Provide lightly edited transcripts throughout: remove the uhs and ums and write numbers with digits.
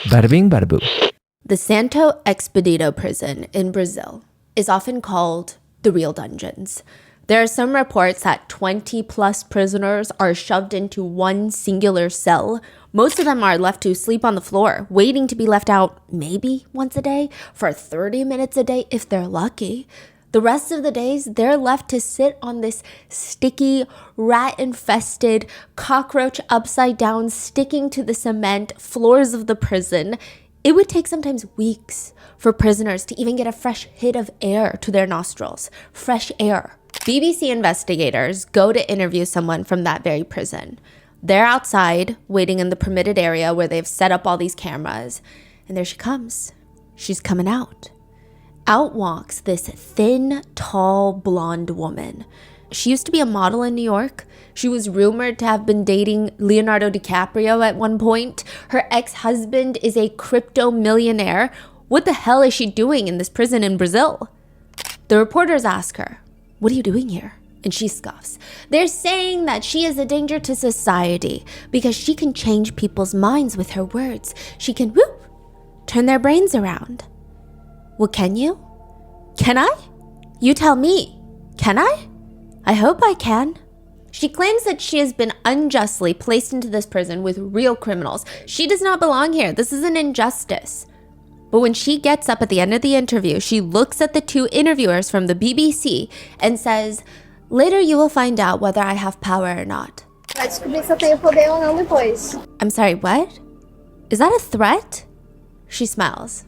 Bada bing, bada boom. The Santo Expedito prison in Brazil is often called the real dungeons. There are some reports that 20 plus prisoners are shoved into one singular cell. Most of them are left to sleep on the floor, waiting to be left out maybe once a day, for 30 minutes a day if they're lucky. The rest of the days, they're left to sit on this sticky, rat-infested, cockroach upside down, sticking to the cement floors of the prison. It would take sometimes weeks for prisoners to even get a fresh hit of air to their nostrils. Fresh air. BBC investigators go to interview someone from that very prison. They're outside, waiting in the permitted area where they've set up all these cameras. And there she comes. She's coming out. Out walks this thin, tall, blonde woman. She used to be a model in New York. She was rumored to have been dating Leonardo DiCaprio at one point. Her ex-husband is a crypto millionaire. What the hell is she doing in this prison in Brazil? The reporters ask her, "What are you doing here?" And she scoffs. They're saying that she is a danger to society because she can change people's minds with her words. She can, turn their brains around. Well, can you? Can I? You tell me. Can I? I hope I can. She claims that she has been unjustly placed into this prison with real criminals. She does not belong here. This is an injustice. But when she gets up at the end of the interview, she looks at the two interviewers from the BBC and says, "Later you will find out whether I have power or not." Vai descobrir se eu tenho poder ou não depois. I'm sorry, what? Is that a threat? She smiles.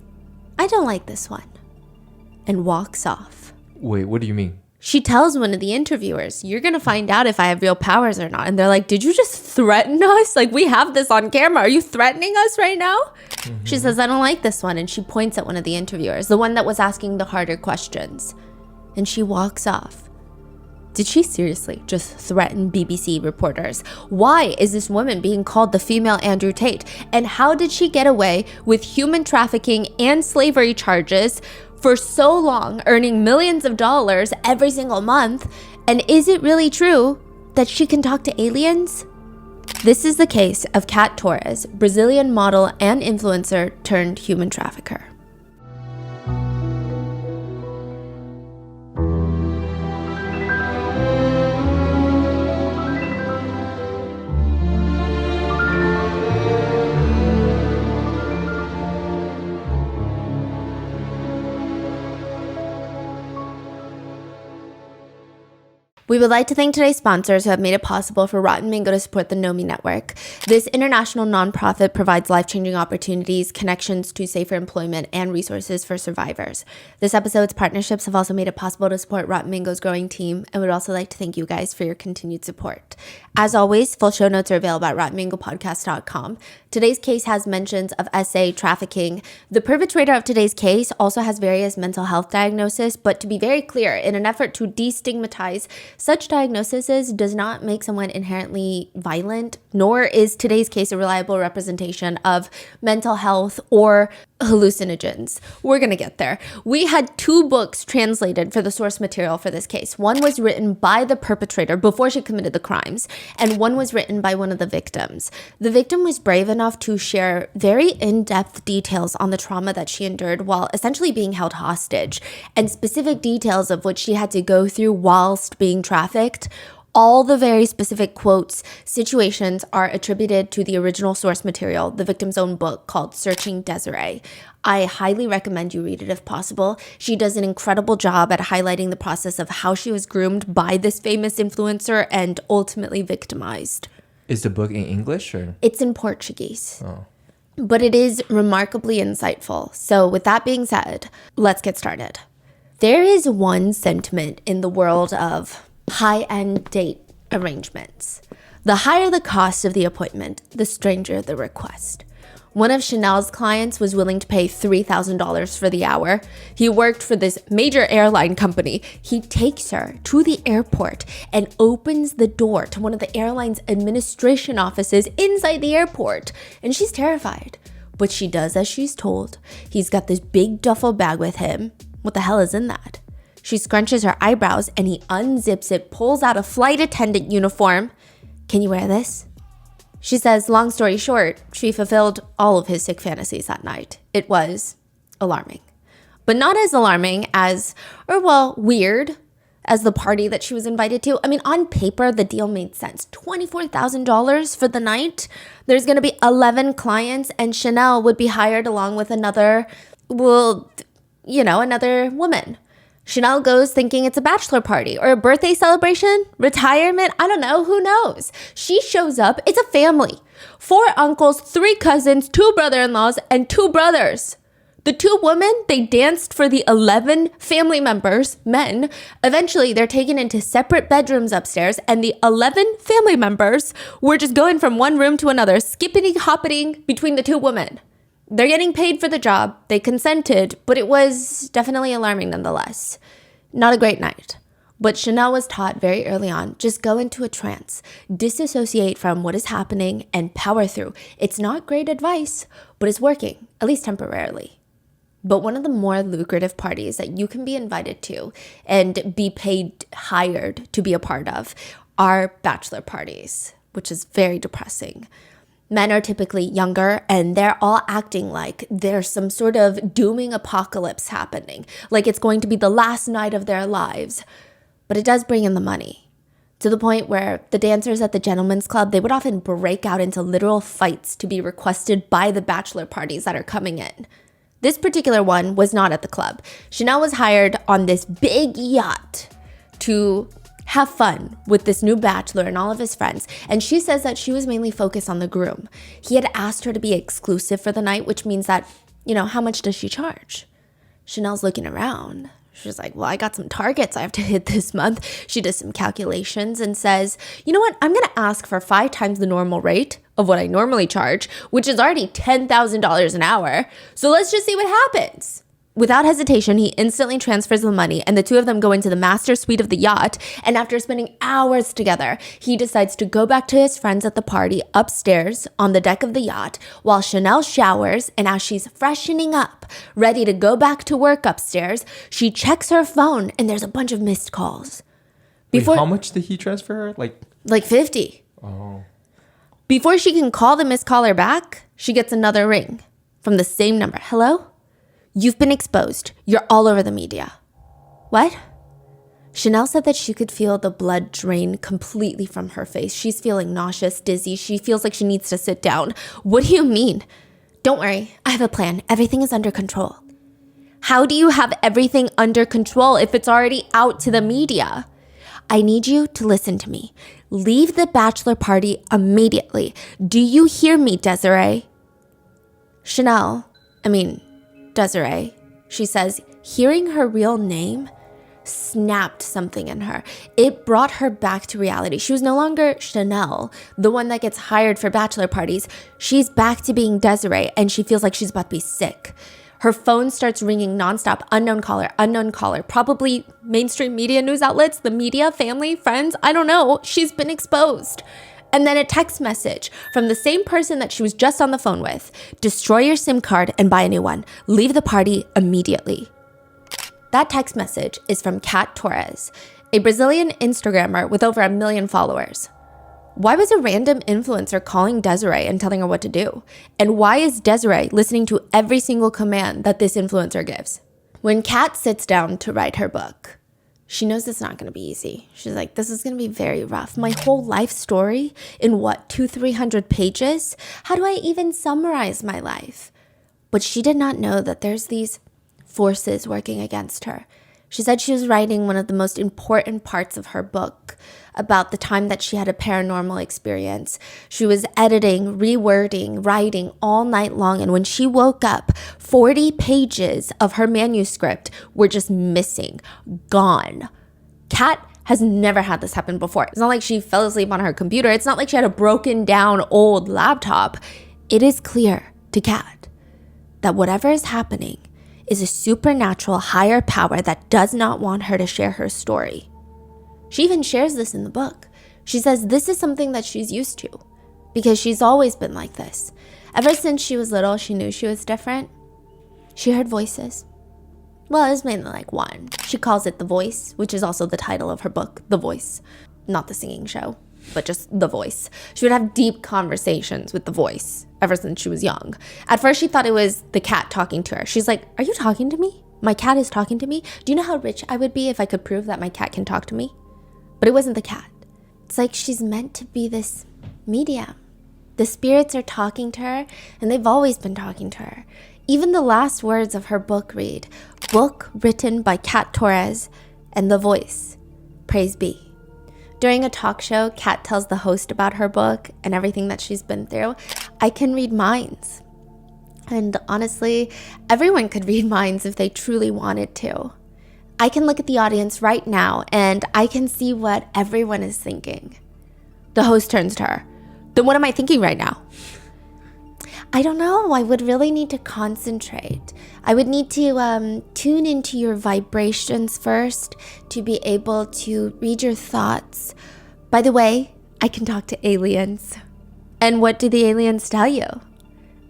"I don't like this one," and walks off. Wait, what do you mean? She tells one of the interviewers, "You're going to find out if I have real powers or not." And they're like, "Did you just threaten us? Like, we have this on camera. Are you threatening us right now?" She says, "I don't like this one." And she points at one of the interviewers, the one that was asking the harder questions. And she walks off. Did she seriously just threaten BBC reporters? Why is this woman being called the female Andrew Tate? And how did she get away with human trafficking and slavery charges for so long, earning millions of dollars every single month? And is it really true that she can talk to aliens? This is the case of Kat Torres, Brazilian model and influencer turned human trafficker. We would like to thank today's sponsors who have made it possible for Rotten Mango to support the Nomi Network. This international nonprofit provides life-changing opportunities, connections to safer employment, and resources for survivors. This episode's partnerships have also made it possible to support Rotten Mango's growing team, and we'd also like to thank you guys for your continued support. As always, full show notes are available at rottenmangopodcast.com. Today's case has mentions of SA trafficking. The perpetrator of today's case also has various mental health diagnoses, but to be very clear, in an effort to destigmatize such diagnoses does not make someone inherently violent, nor is today's case a reliable representation of mental health or hallucinogens. We're going to get there. We had 2 books translated for the source material for this case. One was written by the perpetrator before she committed the crimes, and one was written by one of the victims. The victim was brave enough to share very in-depth details on the trauma that she endured while essentially being held hostage, and specific details of what she had to go through whilst being trafficked. All the very specific quotes, situations are attributed to the original source material, the victim's own book called Searching Desiree. I highly recommend you read it if possible. She does an incredible job at highlighting the process of how she was groomed by this famous influencer and ultimately victimized. Is the book in English or? It's in Portuguese. Oh. But it is remarkably insightful. So with that being said, let's get started. There is one sentiment in the world of high-end date arrangements. The higher the cost of the appointment, the stranger the request. One of Chanel's clients was willing to pay $3,000 for the hour. He worked for this major airline company. He takes her to the airport and opens the door to one of the airline's administration offices inside the airport. And she's terrified, but she does as she's told. He's got this big duffel bag with him. What the hell is in that? She scrunches her eyebrows and he unzips it, pulls out a flight attendant uniform. "Can you wear this?" She says, long story short, she fulfilled all of his sick fantasies that night. It was alarming. But not as alarming as, or well, weird as the party that she was invited to. I mean, on paper, the deal made sense. $24,000 for the night. There's going to be 11 clients, and Chanel would be hired along with another woman. Chanel goes thinking it's a bachelor party or a birthday celebration, retirement, I don't know, who knows? She shows up, it's a family. 4 uncles, 3 cousins, 2 brother-in-laws, and 2 brothers. The 2 women, they danced for the 11 family members, men. Eventually, they're taken into separate bedrooms upstairs, and the 11 family members were just going from one room to another, skippity-hoppiting between the 2 women. They're getting paid for the job. They consented, but it was definitely alarming nonetheless. Not a great night. But Chanel was taught very early on, just go into a trance, disassociate from what is happening, and power through. It's not great advice, but it's working, at least temporarily. But one of the more lucrative parties that you can be invited to and be hired to be a part of are bachelor parties, which is very depressing. Men are typically younger, and they're all acting like there's some sort of dooming apocalypse happening, like it's going to be the last night of their lives. But it does bring in the money, to the point where the dancers at the gentlemen's club, they would often break out into literal fights to be requested by the bachelor parties that are coming in. This particular one was not at the club. Chanel was hired on this big yacht to have fun with this new bachelor and all of his friends. And she says that she was mainly focused on the groom. He had asked her to be exclusive for the night, which means that, how much does she charge? Chanel's looking around. She's like, well, I got some targets I have to hit this month. She does some calculations and says, you know what? I'm going to ask for 5 times the normal rate of what I normally charge, which is already $10,000 an hour. So let's just see what happens. Without hesitation, he instantly transfers the money, and the 2 of them go into the master suite of the yacht. And after spending hours together, he decides to go back to his friends at the party upstairs on the deck of the yacht while Chanel showers. And as she's freshening up, ready to go back to work upstairs, she checks her phone, and there's a bunch of missed calls. Wait, how much did he transfer her? Like 50. Oh. Before she can call the missed caller back, she gets another ring from the same number. Hello? You've been exposed. You're all over the media. What? Chanel said that she could feel the blood drain completely from her face. She's feeling nauseous, dizzy. She feels like she needs to sit down. What do you mean? Don't worry. I have a plan. Everything is under control. How do you have everything under control if it's already out to the media? I need you to listen to me. Leave the bachelor party immediately. Do you hear me, Desiree? Desiree, she says, hearing her real name snapped something in her. It brought her back to reality. She was no longer Chanel, the one that gets hired for bachelor parties. She's back to being Desiree, and she feels like she's about to be sick. Her phone starts ringing nonstop, unknown caller, probably mainstream media news outlets, the media, family, friends, I don't know. She's been exposed. And then a text message from the same person that she was just on the phone with. Destroy your SIM card and buy a new one. Leave the party immediately. That text message is from Kat Torres, a Brazilian Instagrammer with over 1 million followers. Why was a random influencer calling Desiree and telling her what to do? And why is Desiree listening to every single command that this influencer gives? When Kat sits down to write her book, she knows it's not going to be easy. She's like, this is going to be very rough. My whole life story in 200-300 pages? How do I even summarize my life? But she did not know that there's these forces working against her. She said she was writing one of the most important parts of her book about the time that she had a paranormal experience. She was editing, rewording, writing all night long. And when she woke up, 40 pages of her manuscript were just missing, gone. Kat has never had this happen before. It's not like she fell asleep on her computer. It's not like she had a broken down old laptop. It is clear to Kat that whatever is happening is a supernatural higher power that does not want her to share her story. She even shares this in the book. She says this is something that she's used to because she's always been like this. Ever since she was little, she knew she was different. She heard voices. Well, it was mainly like one. She calls it The Voice, which is also the title of her book, The Voice, not the singing show. but just the voice. She would have deep conversations with the voice ever since she was young. At first, she thought it was the cat talking to her. She's like, "Are you talking to me? My cat is talking to me? Do you know how rich I would be if I could prove that my cat can talk to me?" But it wasn't the cat. It's like she's meant to be this medium. The spirits are talking to her, and they've always been talking to her. Even the last words of her book read, "Book written by Kat Torres and the voice. Praise be." During a talk show, Kat tells the host about her book and everything that she's been through. "I can read minds." And honestly, everyone could read minds if they truly wanted to. I can look at the audience right now and I can see what everyone is thinking. The host turns to her. "Then what am I thinking right now?" "I don't know. I would really need to concentrate. I would need to tune into your vibrations first to be able to read your thoughts. By the way, I can talk to aliens." "And what do the aliens tell you?"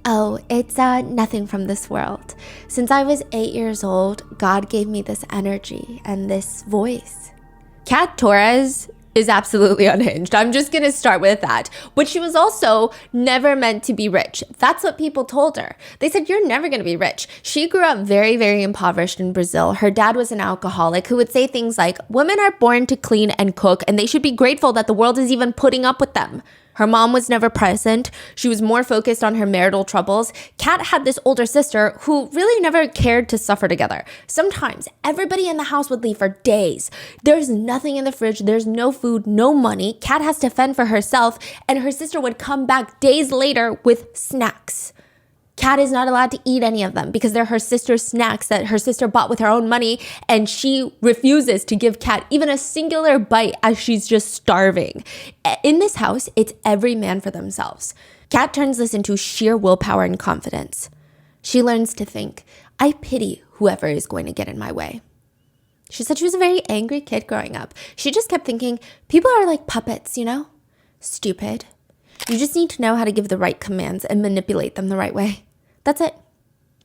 "Oh, it's nothing from this world. Since I was 8 years old, God gave me this energy and this voice." Kat Torres is absolutely unhinged. I'm just going to start with that. But she was also never meant to be rich. That's what people told her. They said, "You're never going to be rich." She grew up very, very impoverished in Brazil. Her dad was an alcoholic who would say things like, "Women are born to clean and cook, and they should be grateful that the world is even putting up with them." Her mom was never present. She was more focused on her marital troubles. Kat had this older sister who really never cared to suffer together. Sometimes everybody in the house would leave for days. There's nothing in the fridge. There's no food, no money. Kat has to fend for herself, and her sister would come back days later with snacks. Kat is not allowed to eat any of them because they're her sister's snacks that her sister bought with her own money, and she refuses to give Kat even a singular bite as she's just starving. In this house, it's every man for themselves. Kat turns this into sheer willpower and confidence. She learns to think, "I pity whoever is going to get in my way." She said she was a very angry kid growing up. She just kept thinking, people are like puppets, you know? Stupid. You just need to know how to give the right commands and manipulate them the right way. That's it.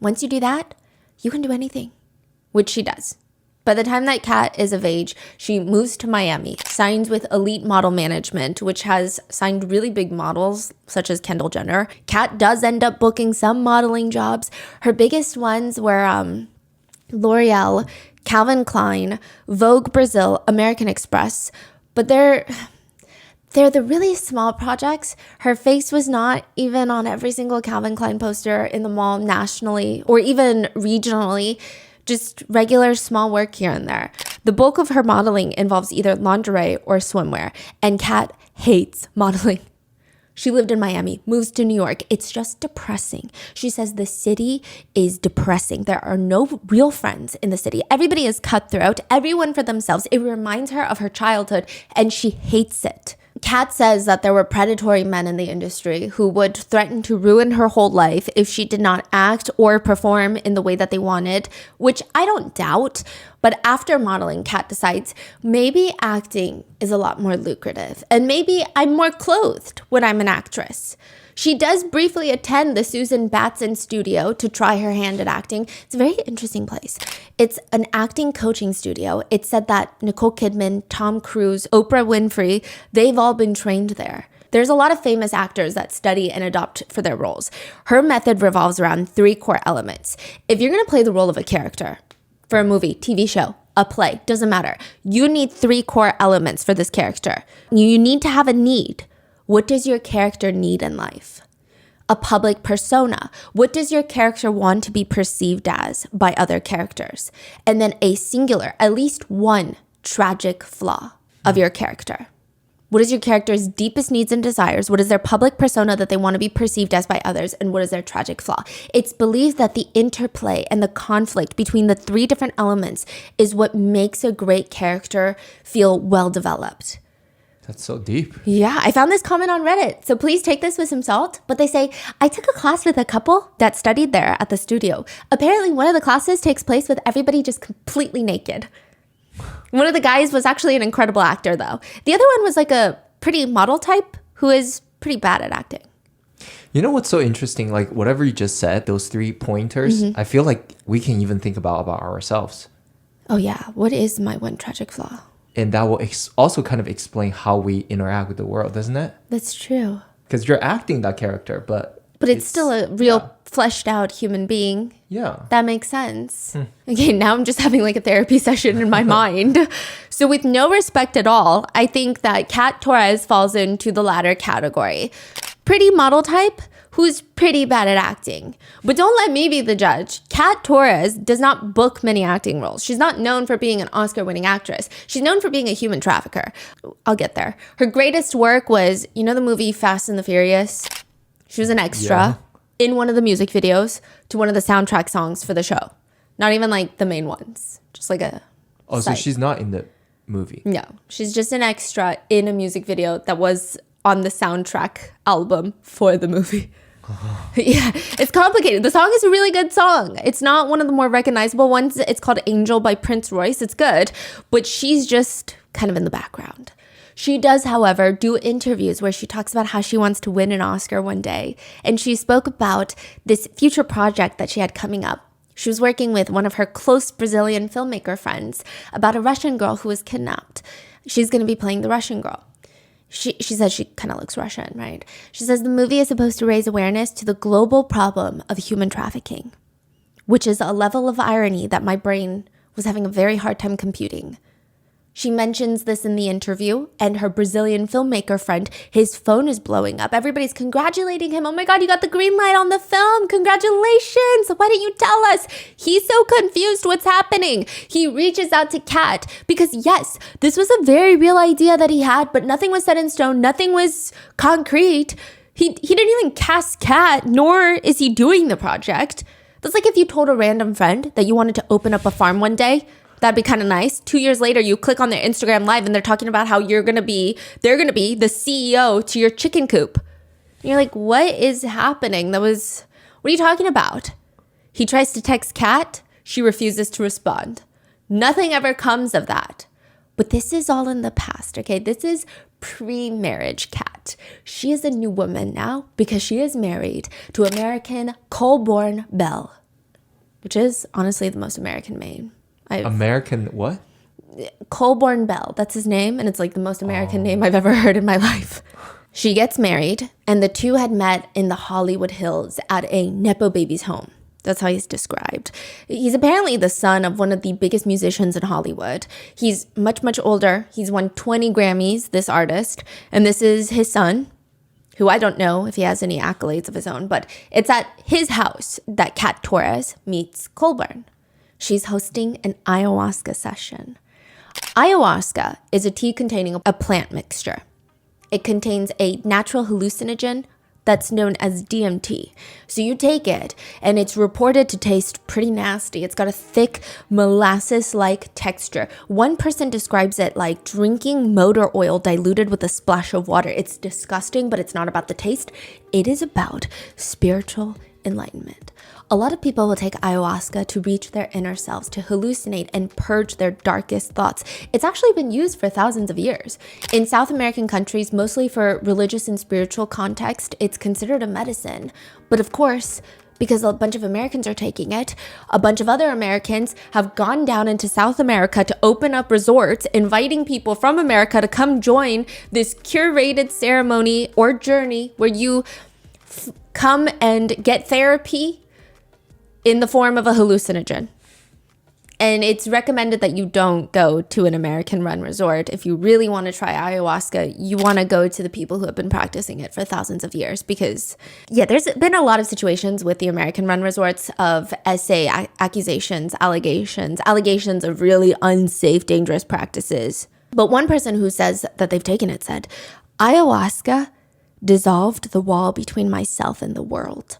Once you do that, you can do anything, which she does. By the time that Kat is of age, she moves to Miami, signs with Elite Model Management, which has signed really big models such as Kendall Jenner. Kat does end up booking some modeling jobs. Her biggest ones were L'Oreal, Calvin Klein, Vogue Brazil, American Express, but they're the really small projects. Her face was not even on every single Calvin Klein poster in the mall nationally or even regionally, just regular small work here and there. The bulk of her modeling involves either lingerie or swimwear, and Kat hates modeling. She lived in Miami, moves to New York. It's just depressing. She says the city is depressing. There are no real friends in the city. Everybody is cutthroat, everyone for themselves. It reminds her of her childhood, and she hates it. Kat says that there were predatory men in the industry who would threaten to ruin her whole life if she did not act or perform in the way that they wanted, which I don't doubt. But after modeling, Kat decides maybe acting is a lot more lucrative, and maybe I'm more clothed when I'm an actress. She does briefly attend the Susan Batson studio to try her hand at acting. It's a very interesting place. It's an acting coaching studio. It's said that Nicole Kidman, Tom Cruise, Oprah Winfrey, they've all been trained there. There's a lot of famous actors that study and adopt for their roles. Her method revolves around 3 core elements. If you're going to play the role of a character for a movie, TV show, a play, doesn't matter. You need 3 core elements for this character. You need to have a need. What does your character need in life? A public persona. What does your character want to be perceived as by other characters? And then a singular, at least one tragic flaw of your character. What is your character's deepest needs and desires? What is their public persona that they want to be perceived as by others? And what is their tragic flaw? It's believed that the interplay and the conflict between the 3 different elements is what makes a great character feel well developed. That's so deep. Yeah, I found this comment on Reddit, so please take this with some salt. But they say, I took a class with a couple that studied there at the studio. Apparently, one of the classes takes place with everybody just completely naked. One of the guys was actually an incredible actor, though. The other one was like a pretty model type who is pretty bad at acting. You know what's so interesting? Like, whatever you just said, those 3 pointers, I feel like we can even think about ourselves. Oh, yeah. What is my one tragic flaw? And that will also kind of explain how we interact with the world, doesn't it? That's true. Because you're acting that character, but it's still a real fleshed out human being. Yeah. That makes sense. Okay, now I'm just having like a therapy session in my mind. So with no respect at all, I think that Kat Torres falls into the latter category. Pretty model type who's pretty bad at acting. But don't let me be the judge. Kat Torres does not book many acting roles. She's not known for being an Oscar-winning actress. She's known for being a human trafficker. I'll get there. Her greatest work was, you know the movie Fast and the Furious? She was an extra in one of the music videos to one of the soundtrack songs for the show. Not even like the main ones. Just like a Oh, side. so she's not in the movie. No, she's just an extra in a music video that was on the soundtrack album for the movie. Yeah, it's complicated. The song is a really good song. It's not one of the more recognizable ones. It's called Angel by Prince Royce. It's good, but she's just kind of in the background. She does, however, do interviews where she talks about how she wants to win an Oscar one day. And she spoke about this future project that she had coming up. She was working with one of her close Brazilian filmmaker friends about a Russian girl who was kidnapped. She's going to be playing the Russian girl. She says she kind of looks Russian, right? She says the movie is supposed to raise awareness to the global problem of human trafficking, which is a level of irony that my brain was having a very hard time computing. She mentions this in the interview, and her Brazilian filmmaker friend, his phone is blowing up. Everybody's congratulating him. Oh my God, you got the green light on the film. Congratulations. Why didn't you tell us? He's so confused what's happening. He reaches out to Kat because, yes, this was a very real idea that he had, but nothing was set in stone. Nothing was concrete. He didn't even cast Kat, nor is he doing the project. That's like if you told a random friend that you wanted to open up a farm one day. That'd be kind of nice. 2 years later, you click on their Instagram live and they're talking about how they're going to be the CEO to your chicken coop. And you're like, what is happening? What are you talking about? He tries to text Kat. She refuses to respond. Nothing ever comes of that. But this is all in the past, okay? This is pre-marriage Kat. She is a new woman now because she is married to American Colborne Bell, which is honestly the most American name. American what? Colborne Bell. That's his name. And it's like the most American name I've ever heard in my life. She gets married and the two had met in the Hollywood Hills at a Nepo baby's home. That's how he's described. He's apparently the son of one of the biggest musicians in Hollywood. He's much, much older. He's won 20 Grammys, this artist. And this is his son, who I don't know if he has any accolades of his own, but it's at his house that Kat Torres meets Colborne. She's hosting an ayahuasca session. Ayahuasca is a tea containing a plant mixture. It contains a natural hallucinogen that's known as DMT. So you take it, and it's reported to taste pretty nasty. It's got a thick, molasses-like texture. One person describes it like drinking motor oil diluted with a splash of water. It's disgusting, but it's not about the taste. It is about spiritual enlightenment. A lot of people will take ayahuasca to reach their inner selves, to hallucinate and purge their darkest thoughts. It's actually been used for thousands of years. In South American countries, mostly for religious and spiritual context, it's considered a medicine. But of course, because a bunch of Americans are taking it, a bunch of other Americans have gone down into South America to open up resorts, inviting people from America to come join this curated ceremony or journey where you come and get therapy in the form of a hallucinogen. And it's recommended that you don't go to an American-run resort. If you really want to try ayahuasca, you want to go to the people who have been practicing it for thousands of years. Because, yeah, there's been a lot of situations with the American-run resorts of essay accusations, allegations of really unsafe, dangerous practices. But one person who says that they've taken it said, ayahuasca dissolved the wall between myself and the world.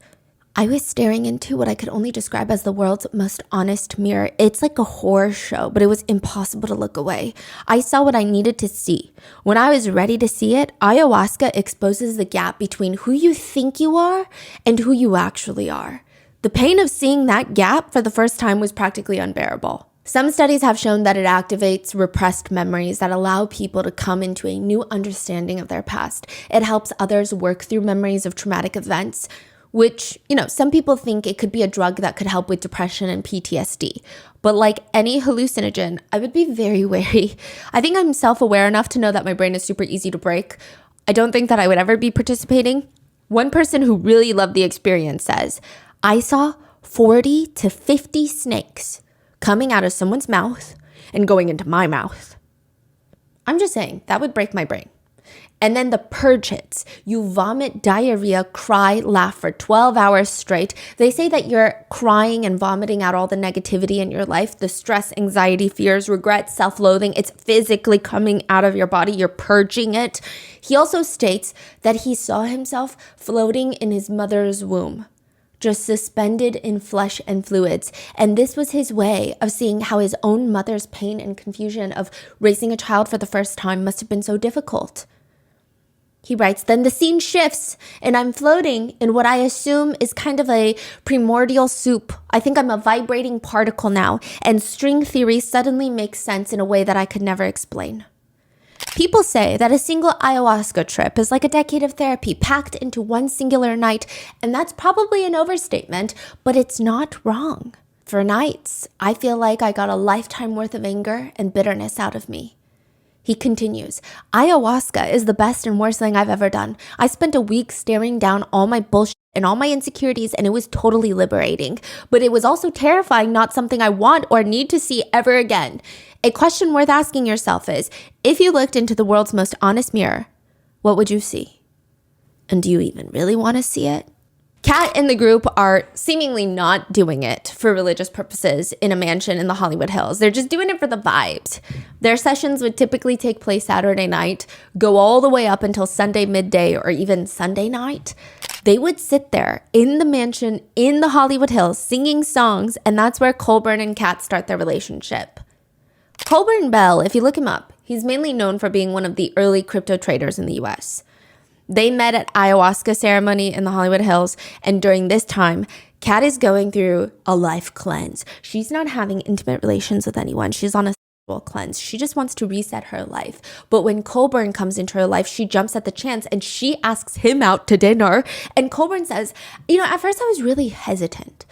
I was staring into what I could only describe as the world's most honest mirror. It's like a horror show, but it was impossible to look away. I saw what I needed to see. When I was ready to see it, ayahuasca exposes the gap between who you think you are and who you actually are. The pain of seeing that gap for the first time was practically unbearable. Some studies have shown that it activates repressed memories that allow people to come into a new understanding of their past. It helps others work through memories of traumatic events. which, some people think it could be a drug that could help with depression and PTSD. But like any hallucinogen, I would be very wary. I think I'm self-aware enough to know that my brain is super easy to break. I don't think that I would ever be participating. One person who really loved the experience says, I saw 40 to 50 snakes coming out of someone's mouth and going into my mouth. I'm just saying, that would break my brain. And then the purge hits. You vomit, diarrhea, cry, laugh for 12 hours straight. They say that you're crying and vomiting out all the negativity in your life, the stress, anxiety, fears, regret, self-loathing. It's physically coming out of your body. You're purging it. He also states that he saw himself floating in his mother's womb, just suspended in flesh and fluids. And this was his way of seeing how his own mother's pain and confusion of raising a child for the first time must have been so difficult. He writes, then the scene shifts and I'm floating in what I assume is kind of a primordial soup. I think I'm a vibrating particle now, and string theory suddenly makes sense in a way that I could never explain. People say that a single ayahuasca trip is like a decade of therapy packed into one singular night, and that's probably an overstatement, but it's not wrong. For nights, I feel like I got a lifetime worth of anger and bitterness out of me. He continues, ayahuasca is the best and worst thing I've ever done. I spent a week staring down all my bullshit and all my insecurities, and it was totally liberating. But it was also terrifying, not something I want or need to see ever again. A question worth asking yourself is, if you looked into the world's most honest mirror, what would you see? And do you even really want to see it? Kat and the group are seemingly not doing it for religious purposes in a mansion in the Hollywood Hills. They're just doing it for the vibes. Their sessions would typically take place Saturday night, go all the way up until Sunday midday or even Sunday night. They would sit there in the mansion in the Hollywood Hills singing songs, and that's where Colburn and Kat start their relationship. Colburn Bell, if you look him up, he's mainly known for being one of the early crypto traders in the US. They met at ayahuasca ceremony in the Hollywood Hills, and during this time, Kat is going through a life cleanse. She's not having intimate relations with anyone. She's on a sexual cleanse. She just wants to reset her life. But when Colburn comes into her life, she jumps at the chance and she asks him out to dinner. And Colburn says, at first I was really hesitant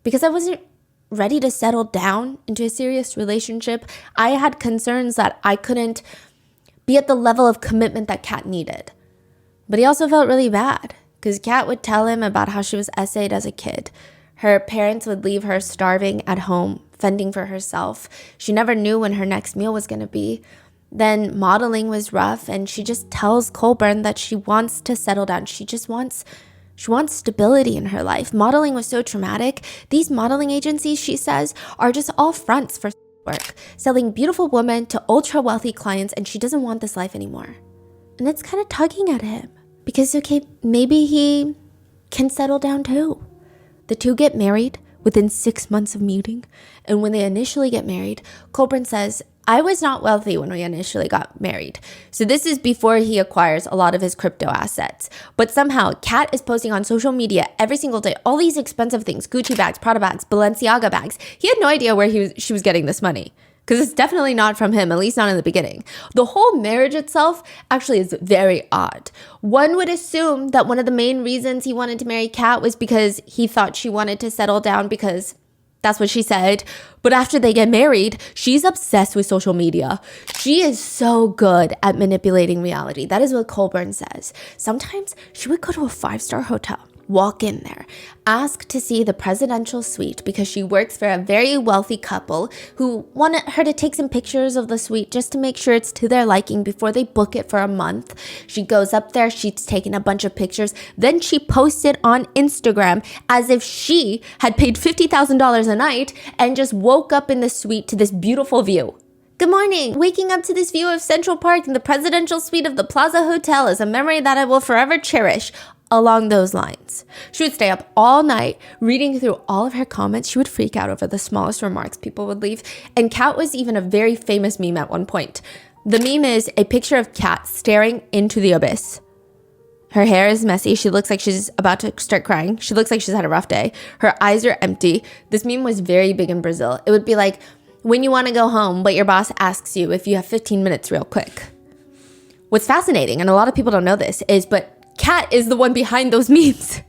because I wasn't ready to settle down into a serious relationship. I had concerns that I couldn't be at the level of commitment that Kat needed. But he also felt really bad because Kat would tell him about how she was essayed as a kid. Her parents would leave her starving at home, fending for herself. She never knew when her next meal was going to be. Then modeling was rough, and she just tells Colburn that she wants to settle down. She wants stability in her life. Modeling was so traumatic. These modeling agencies, she says, are just all fronts for work, selling beautiful women to ultra wealthy clients, and she doesn't want this life anymore. And it's kind of tugging at him because, maybe he can settle down too. The two get married within 6 months of meeting. And when they initially get married, Colburn says, I was not wealthy when we initially got married. So this is before he acquires a lot of his crypto assets. But somehow, Kat is posting on social media every single day, all these expensive things, Gucci bags, Prada bags, Balenciaga bags. He had no idea where she was getting this money, because it's definitely not from him, at least not in the beginning. The whole marriage itself actually is very odd. One would assume that one of the main reasons he wanted to marry Kat was because he thought she wanted to settle down, because that's what she said. But after they get married, she's obsessed with social media. She is so good at manipulating reality. That is what Colburn says. Sometimes she would go to a 5-star hotel, walk in there, ask to see the presidential suite because she works for a very wealthy couple who wanted her to take some pictures of the suite just to make sure it's to their liking before they book it for a month. She goes up there, she's taken a bunch of pictures, then she posts it on Instagram as if she had paid $50,000 a night and just woke up in the suite to this beautiful view. Good morning. Waking up to this view of Central Park in the presidential suite of the Plaza Hotel is a memory that I will forever cherish. Along those lines. She would stay up all night reading through all of her comments. She would freak out over the smallest remarks people would leave. And Kat was even a very famous meme at one point. The meme is a picture of Kat staring into the abyss. Her hair is messy. She looks like she's about to start crying. She looks like she's had a rough day. Her eyes are empty. This meme was very big in Brazil. It would be like when you want to go home, but your boss asks you if you have 15 minutes real quick. What's fascinating, and a lot of people don't know this, is but Kat is the one behind those memes.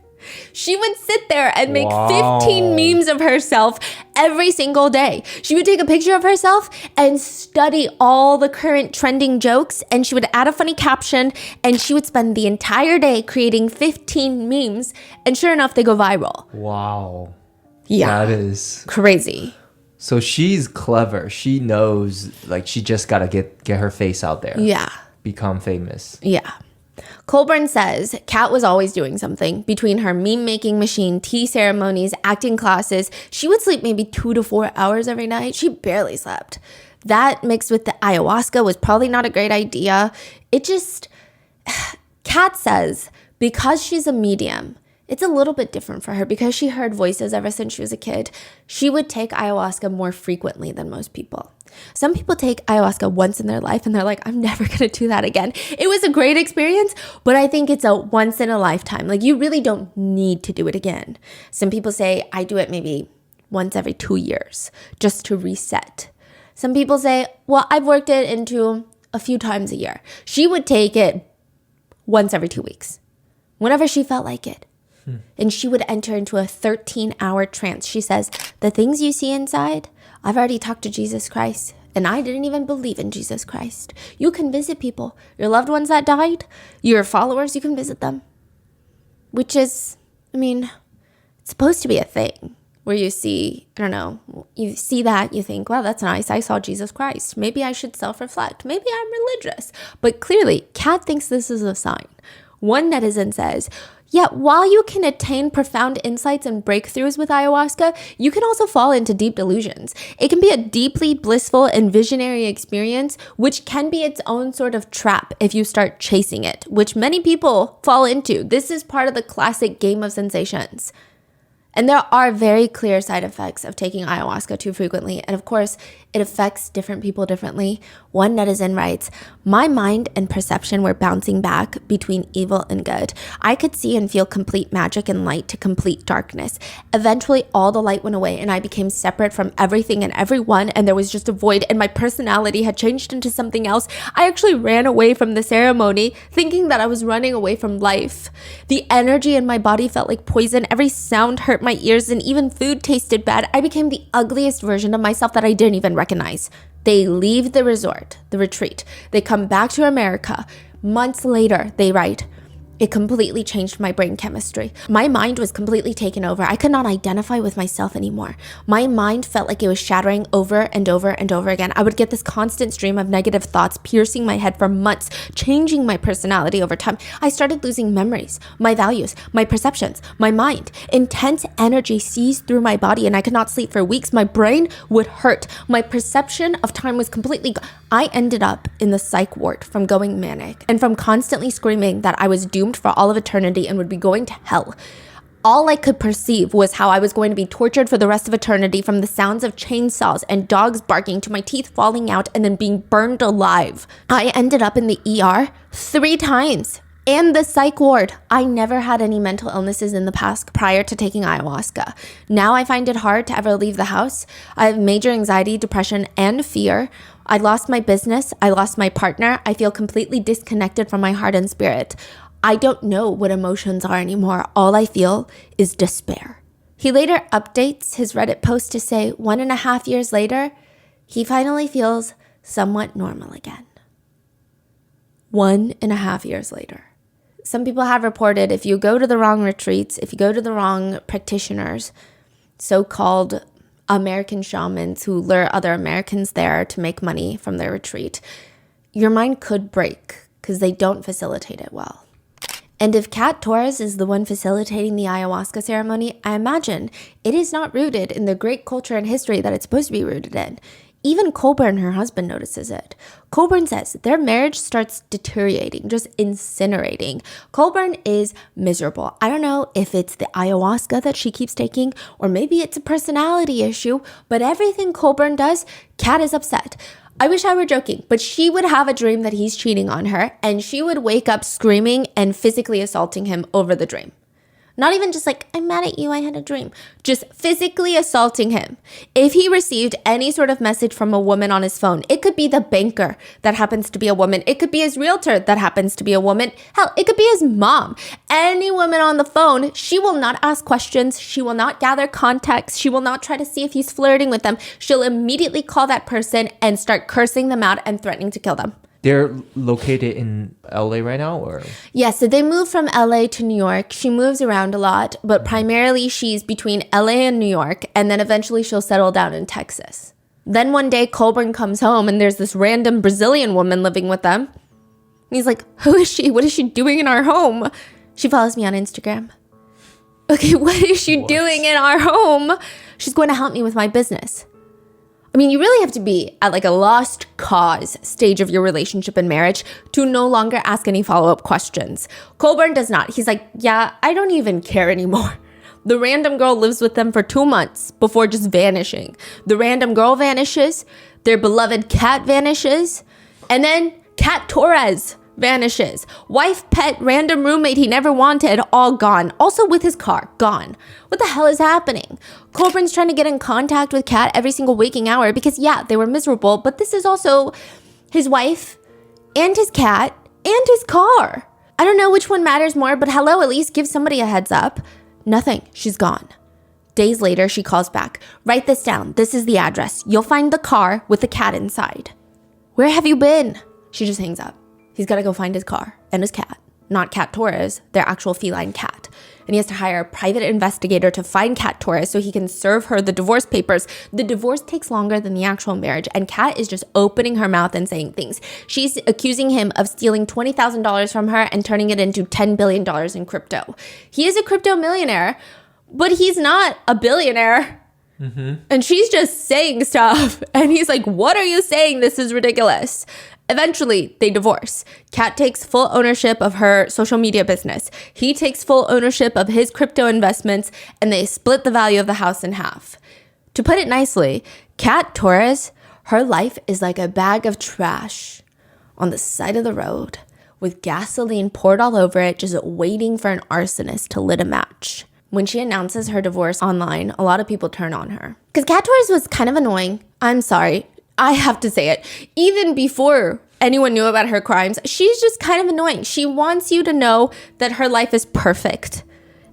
She would sit there and make Wow. 15 memes of herself every single day. She would take a picture of herself and study all the current trending jokes, and she would add a funny caption, and she would spend the entire day creating 15 memes, and sure enough, they go viral. Wow. Yeah. That is... Crazy. So she's clever. She knows, like, she just got to get her face out there. Yeah. Become famous. Yeah. Colburn says Kat was always doing something. Between her meme-making machine, tea ceremonies, acting classes, she would sleep maybe 2 to 4 hours every night. She barely slept. That mixed with the ayahuasca was probably not a great idea. It just... Kat says because she's a medium, it's a little bit different for her because she heard voices ever since she was a kid. She would take ayahuasca more frequently than most people. Some people take ayahuasca once in their life and they're like, I'm never going to do that again. It was a great experience, but I think it's a once in a lifetime. Like, you really don't need to do it again. Some people say, I do it maybe once every 2 years just to reset. Some people say, well, I've worked it into a few times a year. She would take it once every 2 weeks, whenever she felt like it. And she would enter into a 13-hour trance. She says, the things you see inside, I've already talked to Jesus Christ, and I didn't even believe in Jesus Christ. You can visit people. Your loved ones that died, your followers, you can visit them. Which is, I mean, it's supposed to be a thing where you see, I don't know, you see that, you think, wow, that's nice. I saw Jesus Christ. Maybe I should self-reflect. Maybe I'm religious. But clearly, Kat thinks this is a sign. One netizen says, yet while you can attain profound insights and breakthroughs with ayahuasca, you can also fall into deep delusions. It can be a deeply blissful and visionary experience, which can be its own sort of trap if you start chasing it, which many people fall into. This is part of the classic game of sensations. And there are very clear side effects of taking ayahuasca too frequently. And of course, it affects different people differently. One netizen writes, my mind and perception were bouncing back between evil and good. I could see and feel complete magic and light to complete darkness. Eventually, all the light went away and I became separate from everything and everyone, and there was just a void, and my personality had changed into something else. I actually ran away from the ceremony, thinking that I was running away from life. The energy in my body felt like poison. Every sound hurt my ears, and even food tasted bad. I became the ugliest version of myself that I didn't even recognize. They leave the resort, the retreat. They come back to America. Months later, they write, it completely changed my brain chemistry. My mind was completely taken over. I could not identify with myself anymore. My mind felt like it was shattering over and over and over again. I would get this constant stream of negative thoughts piercing my head for months, changing my personality over time. I started losing memories, my values, my perceptions, my mind. Intense energy seized through my body and I could not sleep for weeks. My brain would hurt. My perception of time was completely gone. I ended up in the psych ward from going manic and from constantly screaming that I was doomed for all of eternity and would be going to hell. All I could perceive was how I was going to be tortured for the rest of eternity, from the sounds of chainsaws and dogs barking to my teeth falling out and then being burned alive. I ended up in the ER 3 times. And the psych ward. I never had any mental illnesses in the past prior to taking ayahuasca. Now I find it hard to ever leave the house. I have major anxiety, depression, and fear. I lost my business. I lost my partner. I feel completely disconnected from my heart and spirit. I don't know what emotions are anymore. All I feel is despair. He later updates his Reddit post to say 1.5 years later, he finally feels somewhat normal again. 1.5 years later. Some people have reported if you go to the wrong retreats, if you go to the wrong practitioners, so-called American shamans who lure other Americans there to make money from their retreat, your mind could break because they don't facilitate it well. And if Kat Torres is the one facilitating the ayahuasca ceremony, I imagine it is not rooted in the great culture and history that it's supposed to be rooted in. Even Colburn, her husband, notices it. Colburn says their marriage starts deteriorating, just incinerating. Colburn is miserable. I don't know if it's the ayahuasca that she keeps taking, or maybe it's a personality issue, but everything Colburn does, Kat is upset. I wish I were joking, but she would have a dream that he's cheating on her, and she would wake up screaming and physically assaulting him over the dream. Not even just like, I'm mad at you, I had a dream. Just physically assaulting him. If he received any sort of message from a woman on his phone, it could be the banker that happens to be a woman. It could be his realtor that happens to be a woman. Hell, it could be his mom. Any woman on the phone, she will not ask questions. She will not gather context. She will not try to see if he's flirting with them. She'll immediately call that person and start cursing them out and threatening to kill them. They're located in LA right now, or? Yeah, so they moved from LA to New York. She moves around a lot, but primarily she's between LA and New York, and then eventually she'll settle down in Texas. Then one day Colburn comes home and there's this random Brazilian woman living with them. And he's like, who is she? What is she doing in our home? She follows me on Instagram. Okay, what is she doing in our home? She's going to help me with my business. I mean, you really have to be at like a lost cause stage of your relationship and marriage to no longer ask any follow-up questions. Colburn does not. He's like, yeah, I don't even care anymore. The random girl lives with them for 2 months before just vanishing. The random girl vanishes. Their beloved cat vanishes. And then Cat Torres vanishes. Wife, pet, random roommate he never wanted, all gone. Also with his car, gone. What the hell is happening? Colburn's trying to get in contact with Kat every single waking hour because, yeah, they were miserable, but this is also his wife and his cat and his car. I don't know which one matters more, but hello, at least give somebody a heads up. Nothing. She's gone. Days later, she calls back. Write this down. This is the address. You'll find the car with the cat inside. Where have you been? She just hangs up. He's got to go find his car and his cat, not Cat Torres, their actual feline cat. And he has to hire a private investigator to find Cat Torres so he can serve her the divorce papers. The divorce takes longer than the actual marriage, and Kat is just opening her mouth and saying things. She's accusing him of stealing $20,000 from her and turning it into $10 billion in crypto. He is a crypto millionaire, but he's not a billionaire. Mm-hmm. And she's just saying stuff. And he's like, what are you saying? This is ridiculous. Eventually, they divorce. Kat takes full ownership of her social media business. He takes full ownership of his crypto investments, and they split the value of the house in half. To put it nicely, Kat Torres, her life is like a bag of trash on the side of the road with gasoline poured all over it, just waiting for an arsonist to lit a match. When she announces her divorce online, a lot of people turn on her. Because Kat Torres was kind of annoying. I'm sorry. I have to say it. Even before anyone knew about her crimes, she's just kind of annoying. She wants you to know that her life is perfect.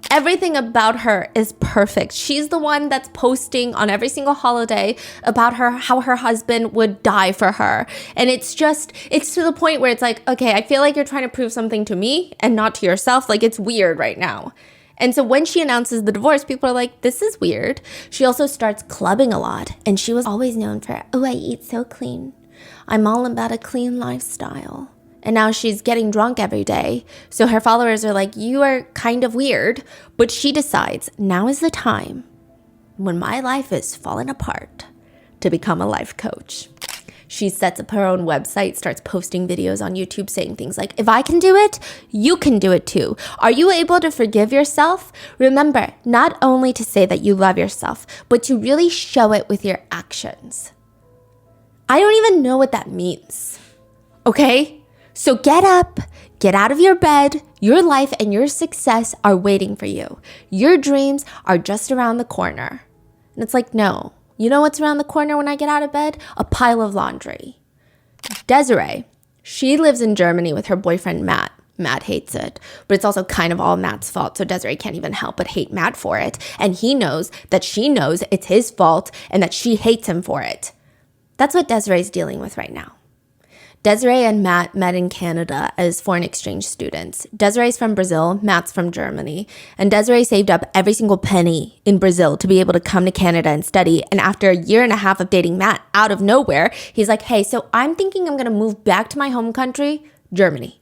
Everything about her is perfect. She's the one that's posting on every single holiday about how her husband would die for her. And it's to the point where it's like, okay, I feel like you're trying to prove something to me and not to yourself. Like, it's weird right now. And so when she announces the divorce, people are like, this is weird. She also starts clubbing a lot. And she was always known for, oh, I eat so clean. I'm all about a clean lifestyle. And now she's getting drunk every day. So her followers are like, you are kind of weird. But she decides, now is the time when my life is falling apart to become a life coach. She sets up her own website, starts posting videos on YouTube saying things like, if I can do it, you can do it too. Are you able to forgive yourself? Remember, not only to say that you love yourself, but to really show it with your actions. I don't even know what that means. Okay? So get up, get out of your bed. Your life and your success are waiting for you. Your dreams are just around the corner. And it's like, no. You know what's around the corner when I get out of bed? A pile of laundry. Desiree, she lives in Germany with her boyfriend, Matt. Matt hates it, but it's also kind of all Matt's fault, so Desiree can't even help but hate Matt for it. And he knows that she knows it's his fault and that she hates him for it. That's what Desiree's dealing with right now. Desiree and Matt met in Canada as foreign exchange students. Desiree's from Brazil, Matt's from Germany, and Desiree saved up every single penny in Brazil to be able to come to Canada and study. And after a year and a half of dating Matt, out of nowhere, he's like, hey, so I'm thinking I'm going to move back to my home country, Germany.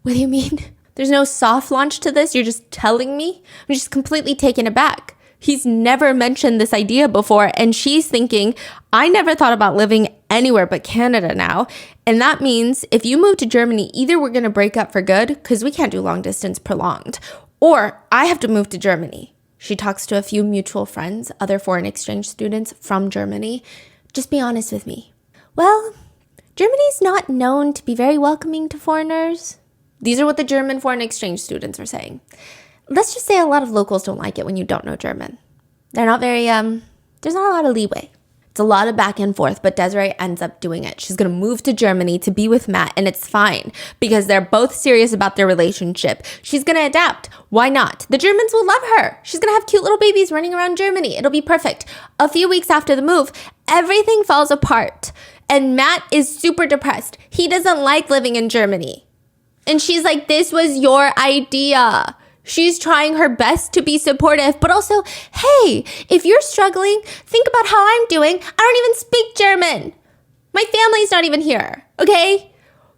What do you mean? There's no soft launch to this? You're just telling me? I'm just completely taken aback. He's never mentioned this idea before, and she's thinking, I never thought about living anywhere but Canada now. And that means if you move to Germany, either we're going to break up for good, because we can't do long distance prolonged, or I have to move to Germany. She talks to a few mutual friends, other foreign exchange students from Germany. Just be honest with me. Well, Germany's not known to be very welcoming to foreigners. These are what the German foreign exchange students are saying. let's just say a lot of locals don't like it when you don't know German. They're not very, there's not a lot of leeway. It's a lot of back and forth, but Desiree ends up doing it. She's going to move to Germany to be with Matt, and it's fine because they're both serious about their relationship. She's going to adapt. Why not? The Germans will love her. She's going to have cute little babies running around Germany. It'll be perfect. A few weeks after the move, everything falls apart, and Matt is super depressed. He doesn't like living in Germany. And she's like, this was your idea. She's trying her best to be supportive, but also, hey, if you're struggling, think about how I'm doing. I don't even speak German. My family's not even here, okay?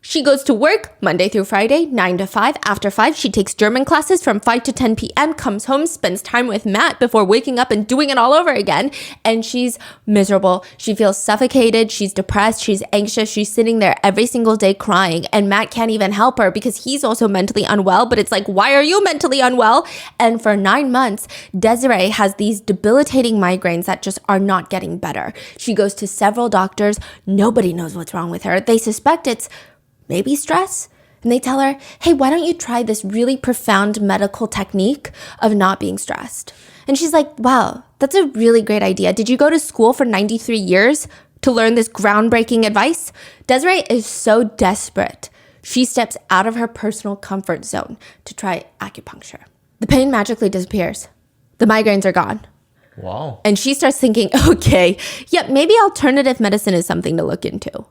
She goes to work Monday through Friday, 9 to 5. After 5, she takes German classes from 5 to 10 p.m., comes home, spends time with Matt before waking up and doing it all over again. And she's miserable. She feels suffocated. She's depressed. She's anxious. She's sitting there every single day crying. And Matt can't even help her because he's also mentally unwell. But it's like, why are you mentally unwell? And for 9 months, Desiree has these debilitating migraines that just are not getting better. She goes to several doctors. Nobody knows what's wrong with her. They suspect it's maybe stress. And they tell her, hey, why don't you try this really profound medical technique of not being stressed? And she's like, wow, that's a really great idea. Did you go to school for 93 years to learn this groundbreaking advice? Desiree is so desperate. She steps out of her personal comfort zone to try acupuncture. The pain magically disappears. The migraines are gone. Wow. And she starts thinking, okay, yeah, maybe alternative medicine is something to look into.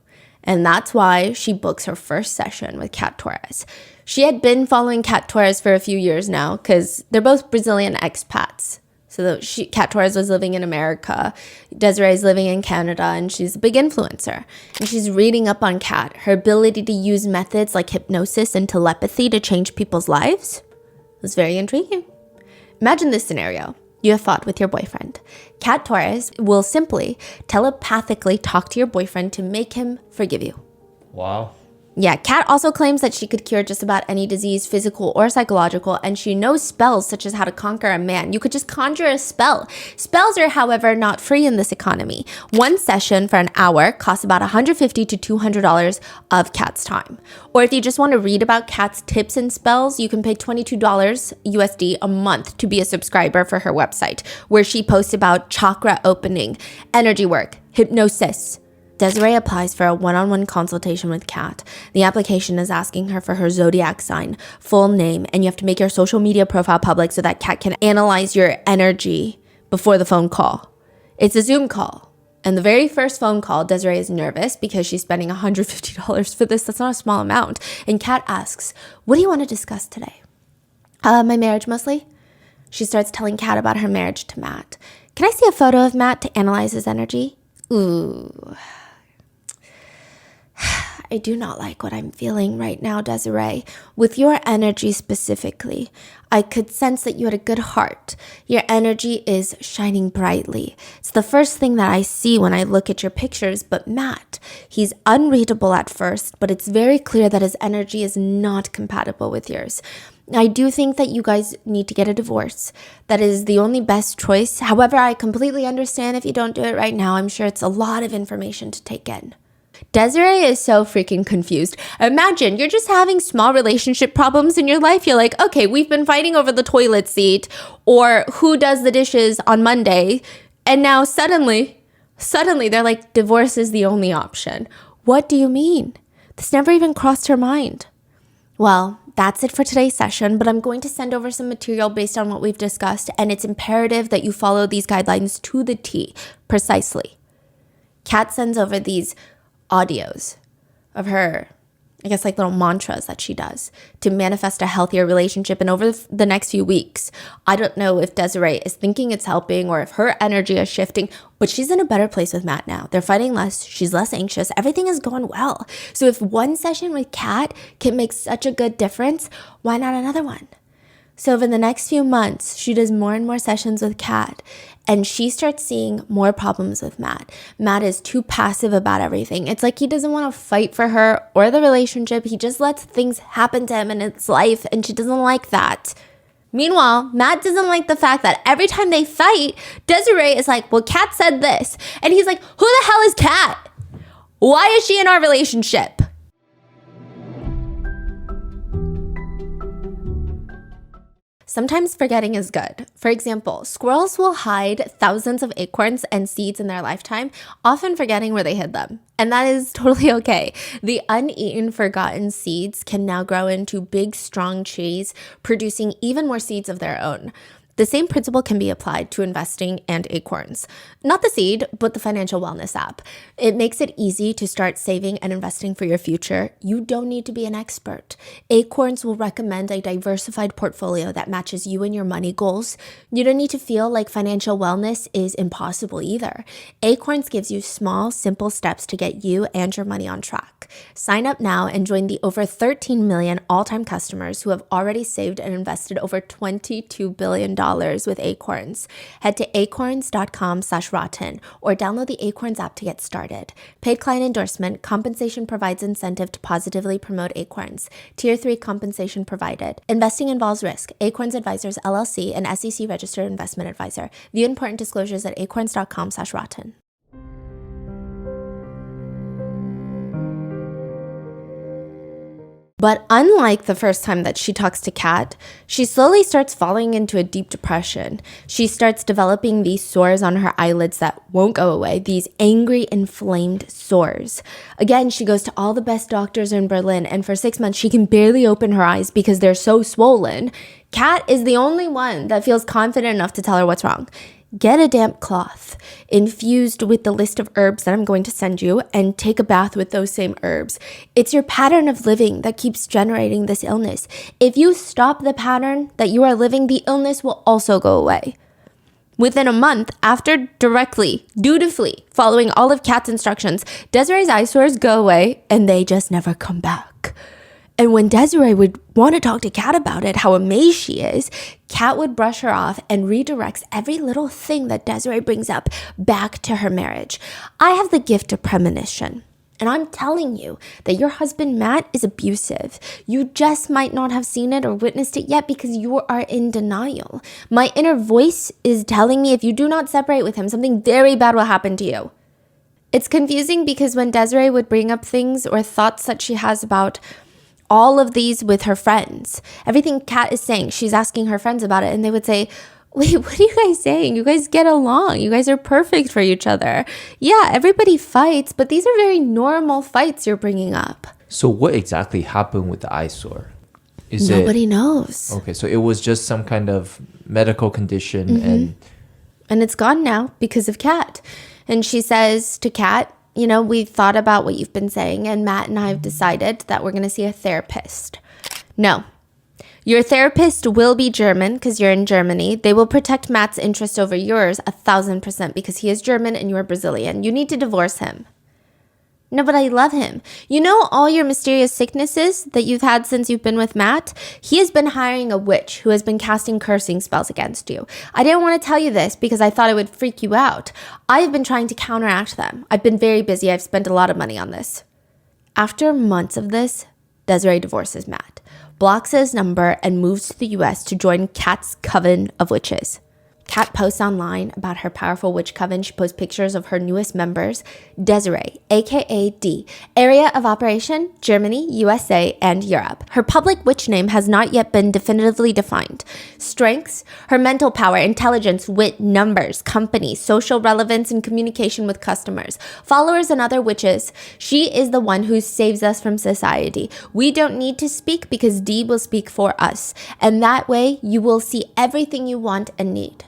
And that's why she books her first session with Kat Torres. She had been following Kat Torres for a few years now because they're both Brazilian expats. So Kat Torres was living in America, Desiree's living in Canada, and she's a big influencer. And she's reading up on Kat, her ability to use methods like hypnosis and telepathy to change people's lives. It was very intriguing. Imagine this scenario. You have fought with your boyfriend. Kat Torres will simply telepathically talk to your boyfriend to make him forgive you. Wow. Yeah, Kat also claims that she could cure just about any disease, physical or psychological, and she knows spells such as how to conquer a man. You could just conjure a spell. Spells are, however, not free in this economy. One session for an hour costs about $150 to $200 of Kat's time. Or if you just want to read about Kat's tips and spells, you can pay $22 USD a month to be a subscriber for her website, where she posts about chakra opening, energy work, hypnosis. Desiree applies for a one-on-one consultation with Kat. The application is asking her for her zodiac sign, full name, and you have to make your social media profile public so that Kat can analyze your energy before the phone call. It's a Zoom call. And the very first phone call, Desiree is nervous because she's spending $150 for this. That's not a small amount. And Kat asks, what do you want to discuss today? My marriage mostly. She starts telling Kat about her marriage to Matt. Can I see a photo of Matt to analyze his energy? Ooh. I do not like what I'm feeling right now, Desiree. With your energy specifically, I could sense that you had a good heart. Your energy is shining brightly. It's the first thing that I see when I look at your pictures, but Matt, he's unreadable at first, but it's very clear that his energy is not compatible with yours. I do think that you guys need to get a divorce. That is the only best choice. However, I completely understand if you don't do it right now. I'm sure it's a lot of information to take in. Desiree is so freaking confused. Imagine you're just having small relationship problems in your life. You're like, okay, we've been fighting over the toilet seat or who does the dishes on Monday. And now suddenly they're like, divorce is the only option. What do you mean? This never even crossed her mind. Well, that's it for today's session, but I'm going to send over some material based on what we've discussed, and it's imperative that you follow these guidelines to the T, precisely. Kat sends over these audios of her, I guess like little mantras that she does to manifest a healthier relationship. And over the next few weeks, I don't know if Desiree is thinking it's helping or if her energy is shifting, but she's in a better place with Matt now. They're fighting less. She's less anxious. Everything is going well. So if one session with Kat can make such a good difference, why not another one? So over the next few months, she does more and more sessions with Kat, and she starts seeing more problems with Matt. Matt is too passive about everything. It's like he doesn't want to fight for her or the relationship. He just lets things happen to him in his life, and she doesn't like that. Meanwhile, Matt doesn't like the fact that every time they fight, Desiree is like, well, Kat said this. And he's like, who the hell is Kat? Why is she in our relationship? Sometimes forgetting is good. For example, squirrels will hide thousands of acorns and seeds in their lifetime, often forgetting where they hid them. And that is totally okay. The uneaten, forgotten seeds can now grow into big, strong trees, producing even more seeds of their own. The same principle can be applied to investing and acorns. Not the seed, but the financial wellness app. It makes it easy to start saving and investing for your future. You don't need to be an expert. Acorns will recommend a diversified portfolio that matches you and your money goals. You don't need to feel like financial wellness is impossible either. Acorns gives you small, simple steps to get you and your money on track. Sign up now and join the over 13 million all-time customers who have already saved and invested over $22 billion with Acorns. Head to acorns.com/rotten or download the Acorns app to get started. Paid client endorsement. Compensation provides incentive to positively promote Acorns. Tier 3 compensation provided. Investing involves risk. Acorns Advisors LLC, an SEC registered investment advisor. View important disclosures at acorns.com/rotten. But unlike the first time that she talks to Kat, she slowly starts falling into a deep depression. She starts developing these sores on her eyelids that won't go away, these angry, inflamed sores. Again, she goes to all the best doctors in Berlin, and for 6 months, she can barely open her eyes because they're so swollen. Kat is the only one that feels confident enough to tell her what's wrong. Get a damp cloth infused with the list of herbs that I'm going to send you and take a bath with those same herbs. It's your pattern of living that keeps generating this illness. If you stop the pattern that you are living, the illness will also go away. Within a month, after directly, dutifully following all of Kat's instructions, Desiree's eye sores go away and they just never come back. And when Desiree would want to talk to Kat about it, how amazed she is, Kat would brush her off and redirects every little thing that Desiree brings up back to her marriage. I have the gift of premonition. And I'm telling you that your husband, Matt, is abusive. You just might not have seen it or witnessed it yet because you are in denial. My inner voice is telling me if you do not separate with him, something very bad will happen to you. It's confusing because when Desiree would bring up things or thoughts that she has about all of these with her friends, everything Kat is saying, she's asking her friends about it, and they would say, wait, what are you guys saying? You guys get along. You guys are perfect for each other. Yeah, everybody fights, but these are very normal fights you're bringing up. So what exactly happened with the eyesore? Nobody knows. Okay, so it was just some kind of medical condition and it's gone now because of Kat. And she says to Kat, you know, we've thought about what you've been saying, and Matt and I have decided that we're going to see a therapist. No. Your therapist will be German because you're in Germany. They will protect Matt's interest over yours 1,000% because he is German and you are Brazilian. You need to divorce him. No, but I love him. You know all your mysterious sicknesses that you've had since you've been with Matt? He has been hiring a witch who has been casting cursing spells against you. I didn't want to tell you this because I thought it would freak you out. I have been trying to counteract them. I've been very busy. I've spent a lot of money on this. After months of this, Desiree divorces Matt, blocks his number, and moves to the US to join Kat's coven of witches. Kat posts online about her powerful witch coven. She posts pictures of her newest members, Desiree, aka D, area of operation, Germany, USA, and Europe. Her public witch name has not yet been definitively defined. Strengths, her mental power, intelligence, wit, numbers, company, social relevance, and communication with customers. Followers and other witches. She is the one who saves us from society. We don't need to speak because D will speak for us. And that way, you will see everything you want and need.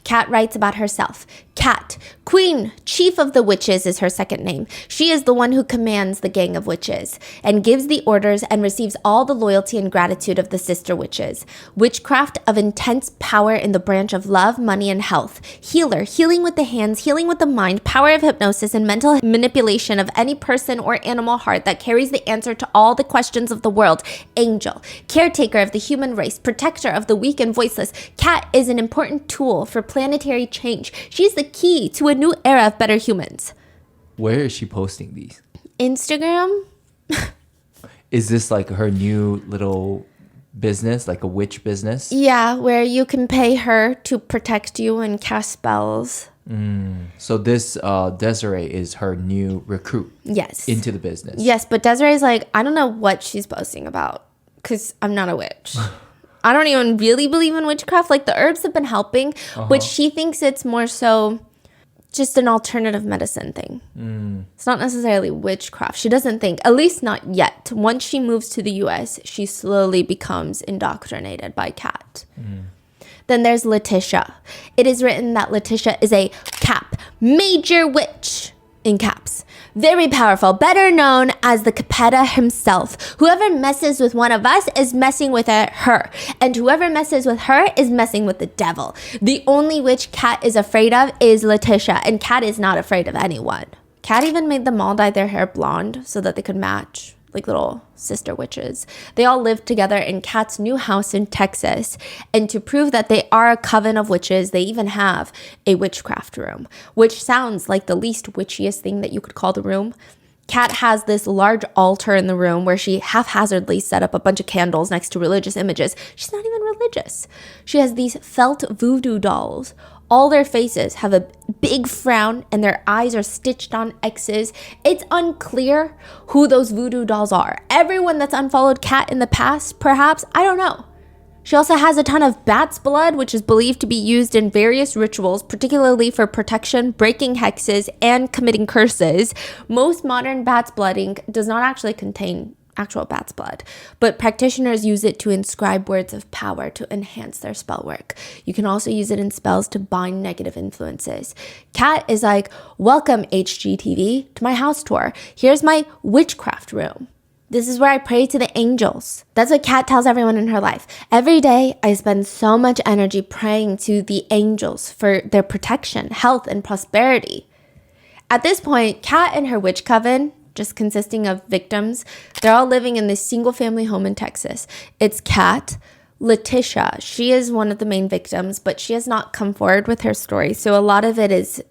Kat writes about herself. Kat, Queen, Chief of the Witches is her second name. She is the one who commands the gang of witches and gives the orders and receives all the loyalty and gratitude of the sister witches. Witchcraft of intense power in the branch of love, money, and health. Healer, healing with the hands, healing with the mind, power of hypnosis, and mental manipulation of any person or animal heart that carries the answer to all the questions of the world. Angel, caretaker of the human race, protector of the weak and voiceless. Kat is an important tool for planetary change. She's the key to a new era of better humans. Where is she posting these? Instagram? Is this like her new little business, like a witch business? Yeah, where you can pay her to protect you and cast spells. So this Desiree is her new recruit. Yes. Into the business. Yes, but Desiree's like, I don't know what she's posting about because I'm not a witch. I don't even really believe in witchcraft. Like the herbs have been helping, but she thinks it's more so just an alternative medicine thing. It's not necessarily witchcraft. She doesn't think, at least not yet. Once she moves to the US, she slowly becomes indoctrinated by Kat. Then there's Letitia. It is written that Letitia is a major witch in caps. Very powerful, better known as the Capetta himself. Whoever messes with one of us is messing with her. And whoever messes with her is messing with the devil. The only witch Kat is afraid of is Letitia. And Kat is not afraid of anyone. Kat even made them all dye their hair blonde so that they could match, like little sister witches. They all lived together in Kat's new house in Texas. And to prove that they are a coven of witches, they even have a witchcraft room, which sounds like the least witchiest thing that you could call the room. Kat has this large altar in the room where she haphazardly set up a bunch of candles next to religious images. She's not even religious. She has these felt voodoo dolls. All their faces have a big frown and their eyes are stitched on X's. It's unclear who those voodoo dolls are. Everyone that's unfollowed Kat in the past, perhaps, I don't know. She also has a ton of bat's blood, which is believed to be used in various rituals, particularly for protection, breaking hexes, and committing curses. Most modern bat's blood ink does not actually contain actual bat's blood, but practitioners use it to inscribe words of power to enhance their spell work. You can also use it in spells to bind negative influences. Kat is like, welcome HGTV to my house tour. Here's my witchcraft room. This is where I pray to the angels. That's what Kat tells everyone in her life. Every day, I spend so much energy praying to the angels for their protection, health, and prosperity. At this point, Kat and her witch coven, just consisting of victims, they're all living in this single family home in Texas. It's Kat, Letitia. She is one of the main victims, but she has not come forward with her story. So a lot of this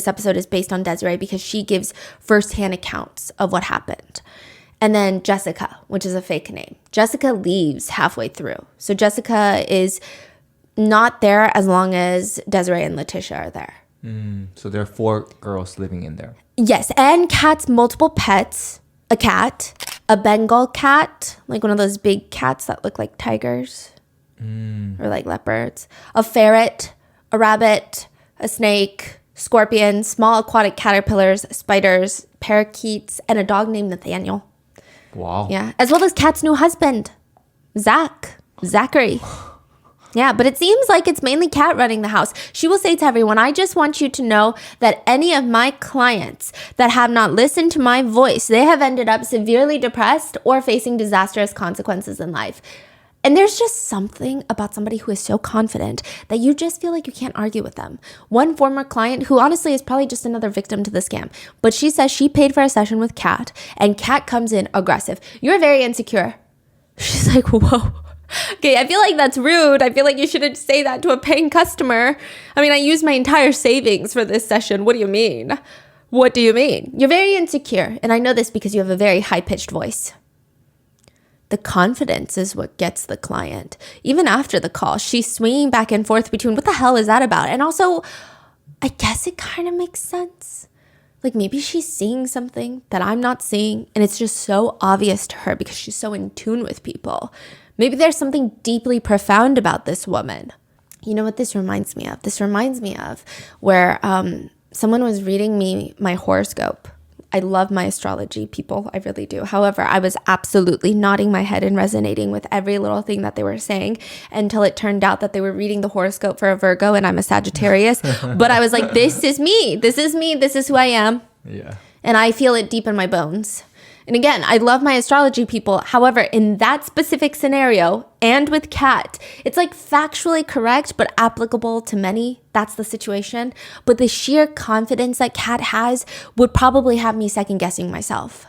episode is based on Desiree because she gives firsthand accounts of what happened. And then Jessica, which is a fake name. Jessica leaves halfway through. So Jessica is not there as long as Desiree and Letitia are there. So there are 4 girls living in there. Yes, and Kat's multiple pets. A cat, a Bengal cat, like one of those big cats that look like tigers or like leopards. A ferret, a rabbit, a snake, scorpions, small aquatic caterpillars, spiders, parakeets, and a dog named Nathaniel. Wow. Yeah, as well as Kat's new husband, Zachary. Yeah, but it seems like it's mainly Kat running the house. She will say to everyone, I just want you to know that any of my clients that have not listened to my voice, they have ended up severely depressed or facing disastrous consequences in life. And there's just something about somebody who is so confident that you just feel like you can't argue with them. One former client who honestly is probably just another victim to the scam, but she says she paid for a session with Kat and Kat comes in aggressive. You're very insecure. She's like, whoa. Okay, I feel like that's rude. I feel like you shouldn't say that to a paying customer. I mean, I used my entire savings for this session. What do you mean? What do you mean? You're very insecure. And I know this because you have a very high-pitched voice. The confidence is what gets the client. Even after the call, she's swinging back and forth between what the hell is that about? And also, I guess it kind of makes sense. Like maybe she's seeing something that I'm not seeing. And it's just so obvious to her because she's so in tune with people. Maybe there's something deeply profound about this woman. You know what this reminds me of? This reminds me of where someone was reading me my horoscope. I love my astrology, people. I really do. However, I was absolutely nodding my head and resonating with every little thing that they were saying until it turned out that they were reading the horoscope for a Virgo and I'm a Sagittarius. But I was like, this is me. This is me. This is who I am. Yeah. And I feel it deep in my bones. And again, I love my astrology, people. However, in that specific scenario and with Kat, it's like factually correct, but applicable to many. That's the situation. But the sheer confidence that Kat has would probably have me second guessing myself.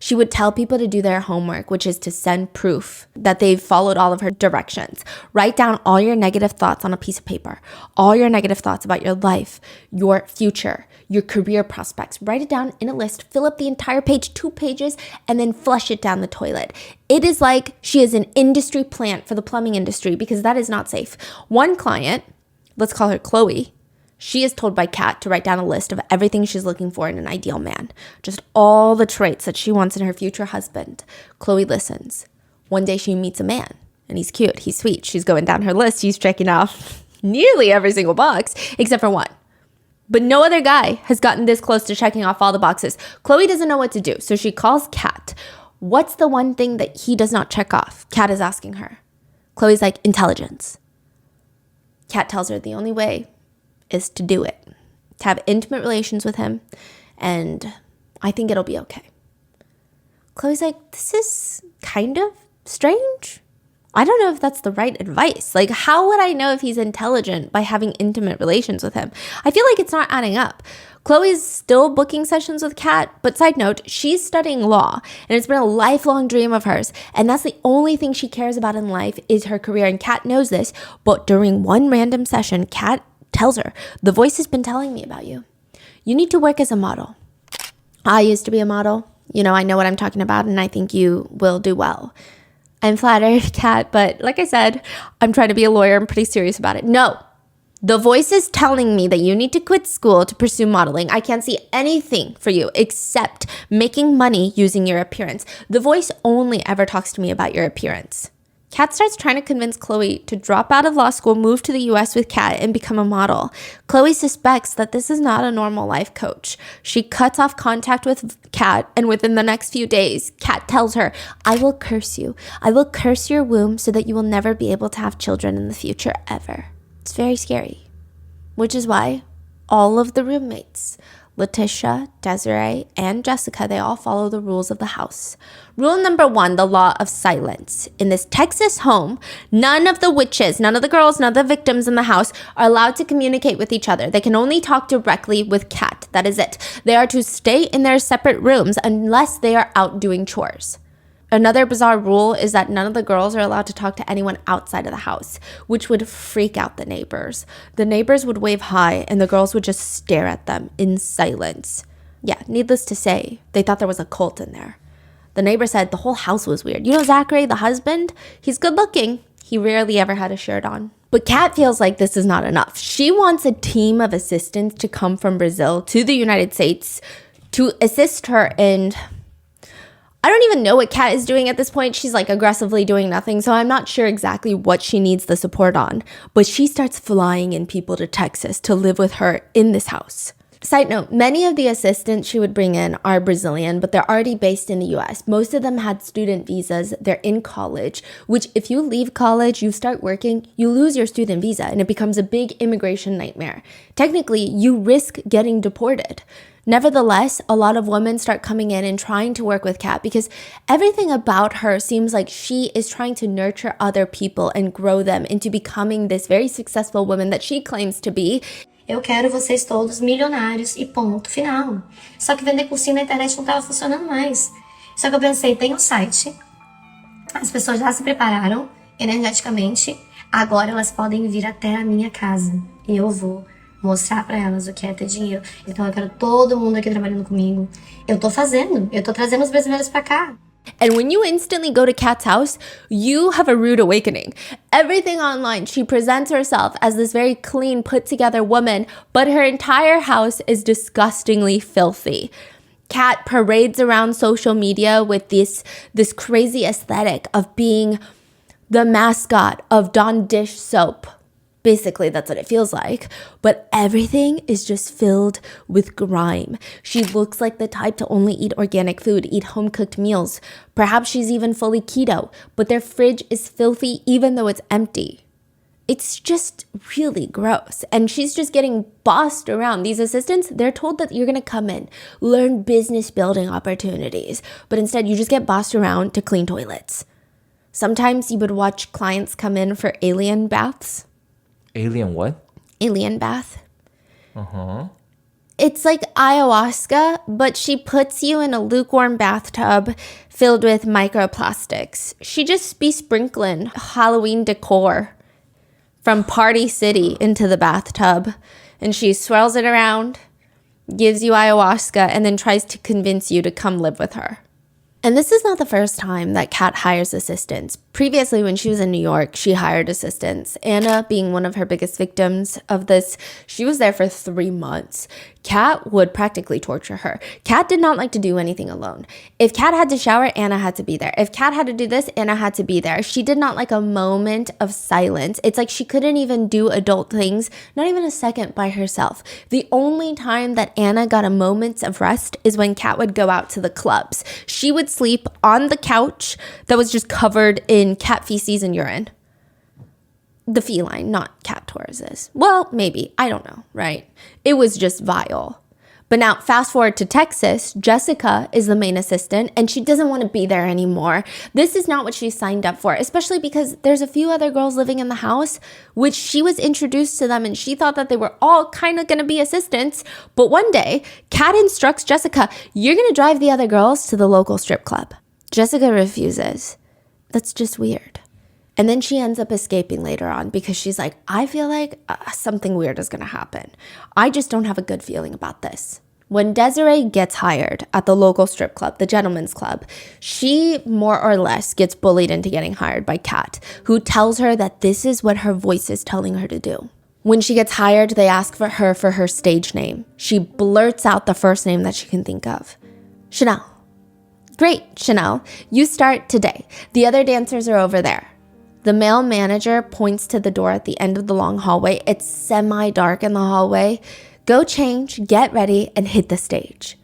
She would tell people to do their homework, which is to send proof that they've followed all of her directions. Write down all your negative thoughts on a piece of paper, all your negative thoughts about your life, your future, your career prospects. Write it down in a list, fill up the entire page, 2 pages, and then flush it down the toilet. It is like she is an industry plant for the plumbing industry because that is not safe. One client, let's call her Chloe, she is told by Kat to write down a list of everything she's looking for in an ideal man. Just all the traits that she wants in her future husband. Chloe listens. One day she meets a man And he's cute. He's sweet. She's going down her list. She's checking off nearly every single box except for one. But no other guy has gotten this close to checking off all the boxes. Chloe doesn't know what to do. So she calls Kat. What's the one thing that he does not check off? Kat is asking her. Chloe's like, intelligence. Kat tells her the only way is to do it. To have intimate relations with him. And I think it'll be okay. Chloe's like, this is kind of strange. I don't know if that's the right advice. Like, how would I know if he's intelligent by having intimate relations with him? I feel like it's not adding up. Chloe's still booking sessions with Kat, but side note, she's studying law, and it's been a lifelong dream of hers, and that's the only thing she cares about in life is her career, and Kat knows this, but during one random session, Kat tells her, the voice has been telling me about you. You need to work as a model. I used to be a model. You know, I know what I'm talking about, and I think you will do well. I'm flattered, Kat, but like I said, I'm trying to be a lawyer. I'm pretty serious about it. No, the voice is telling me that you need to quit school to pursue modeling. I can't see anything for you except making money using your appearance. The voice only ever talks to me about your appearance. Kat starts trying to convince Chloe to drop out of law school, move to the US with Kat, and become a model. Chloe suspects that this is not a normal life coach. She cuts off contact with Kat, and within the next few days, Kat tells her, I will curse you. I will curse your womb so that you will never be able to have children in the future ever. It's very scary. Which is why all of the roommates, Letitia, Desiree, and Jessica, they all follow the rules of the house. Rule number 1, the law of silence. In this Texas home, none of the witches, none of the girls, none of the victims in the house are allowed to communicate with each other. They can only talk directly with Kat. That is it. They are to stay in their separate rooms unless they are out doing chores. Another bizarre rule is that none of the girls are allowed to talk to anyone outside of the house, which would freak out the neighbors. The neighbors would wave hi, and the girls would just stare at them in silence. Yeah, needless to say, they thought there was a cult in there. The neighbor said the whole house was weird. You know Zachary, the husband? He's good looking. He rarely ever had a shirt on. But Kat feels like this is not enough. She wants a team of assistants to come from Brazil to the United States to assist her in... I don't even know what Kat is doing at this point. She's like aggressively doing nothing. So I'm not sure exactly what she needs the support on. But she starts flying in people to Texas to live with her in this house. Side note, many of the assistants she would bring in are Brazilian, but they're already based in the US. Most of them had student visas. They're in college, which if you leave college, you start working, you lose your student visa and it becomes a big immigration nightmare. Technically, you risk getting deported. Nevertheless, a lot of women start coming in and trying to work with Kat because everything about her seems like she is trying to nurture other people and grow them into becoming this very successful woman that she claims to be. Eu quero vocês todos milionários e ponto final. Só que vender cursinho na internet não estava funcionando mais. Só que eu pensei, tem um site, as pessoas já se prepararam energeticamente, agora elas podem vir até a minha casa e eu vou mostrar pra elas o que é ter dinheiro. Então eu quero todo mundo aqui trabalhando comigo. Eu tô fazendo, eu tô trazendo os brasileiros pra cá. And when you instantly go to Kat's house, you have a rude awakening. Everything online, she presents herself as this very clean, put-together woman, but her entire house is disgustingly filthy. Kat parades around social media with this crazy aesthetic of being the mascot of Dawn dish soap. Basically, that's what it feels like. But everything is just filled with grime. She looks like the type to only eat organic food, eat home-cooked meals. Perhaps she's even fully keto, but their fridge is filthy even though it's empty. It's just really gross. And she's just getting bossed around. These assistants, they're told that you're going to come in, learn business building opportunities. But instead, you just get bossed around to clean toilets. Sometimes you would watch clients come in for alien baths. Alien what? Alien bath. It's like ayahuasca, but she puts you in a lukewarm bathtub filled with microplastics. She just be sprinkling Halloween decor from Party City into the bathtub. And she swirls it around, gives you ayahuasca, and then tries to convince you to come live with her. And this is not the first time that Kat hires assistants. Previously, when she was in New York, she hired assistants. Anna being one of her biggest victims of this, she was there for 3 months. Kat would practically torture her. Kat did not like to do anything alone. If Kat had to shower, Anna had to be there. If Kat had to do this, Anna had to be there. She did not like a moment of silence. It's like she couldn't even do adult things, not even a second by herself. The only time that Anna got a moment of rest is when Kat would go out to the clubs. She would sleep on the couch that was just covered in cat feces and urine. The feline, not cat Tauruses. Well, maybe. I don't know, right? It was just vile. But now, fast forward to Texas, Jessica is the main assistant, and she doesn't want to be there anymore. This is not what she signed up for, especially because there's a few other girls living in the house, which she was introduced to them, and she thought that they were all kind of going to be assistants. But one day, Kat instructs Jessica, you're going to drive the other girls to the local strip club. Jessica refuses. That's just weird. And then she ends up escaping later on because she's like, I feel like something weird is going to happen. I just don't have a good feeling about this. When Desiree gets hired at the local strip club, the gentleman's club, she more or less gets bullied into getting hired by Kat, who tells her that this is what her voice is telling her to do. When she gets hired, they ask for her stage name. She blurts out the first name that she can think of. Chanel. Great, Chanel. You start today. The other dancers are over there. The male manager points to the door at the end of the long hallway. It's semi-dark in the hallway. Go change, get ready, and hit the stage.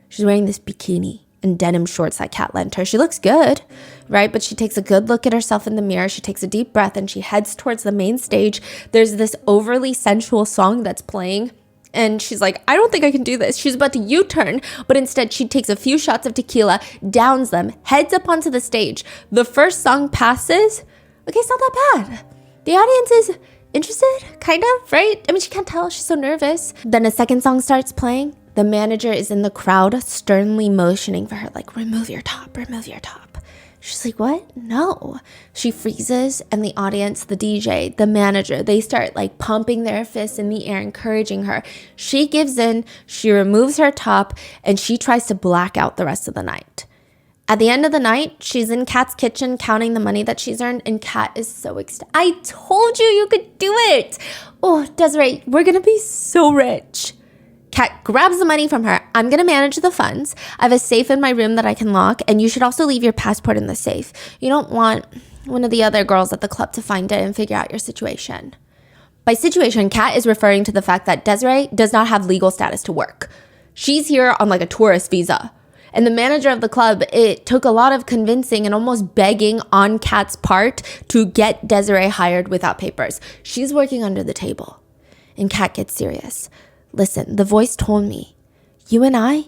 She's wearing this bikini and denim shorts that Kat lent her. She looks good, right? But she takes a good look at herself in the mirror. She takes a deep breath and she heads towards the main stage. There's this overly sensual song that's playing. And she's like, I don't think I can do this. She's about to U-turn, but instead she takes a few shots of tequila, downs them, heads up onto the stage. The first song passes. Okay, it's not that bad. The audience is interested, kind of, right? I mean, she can't tell. She's so nervous. Then a second song starts playing. The manager is in the crowd, sternly motioning for her, like, remove your top, remove your top. She's like, what? No. She freezes, and the audience, the DJ, the manager, they start, like, pumping their fists in the air, encouraging her. She gives in, she removes her top, and she tries to black out the rest of the night. At the end of the night, she's in Kat's kitchen counting the money that she's earned, and Kat is so ecstatic. I told you could do it. Oh, Desiree, we're going to be so rich. Kat grabs the money from her. I'm going to manage the funds. I have a safe in my room that I can lock, and you should also leave your passport in the safe. You don't want one of the other girls at the club to find it and figure out your situation. By situation, Kat is referring to the fact that Desiree does not have legal status to work. She's here on like a tourist visa. And the manager of the club, it took a lot of convincing and almost begging on Kat's part to get Desiree hired without papers. She's working under the table. And Kat gets serious. Listen, the voice told me, you and I,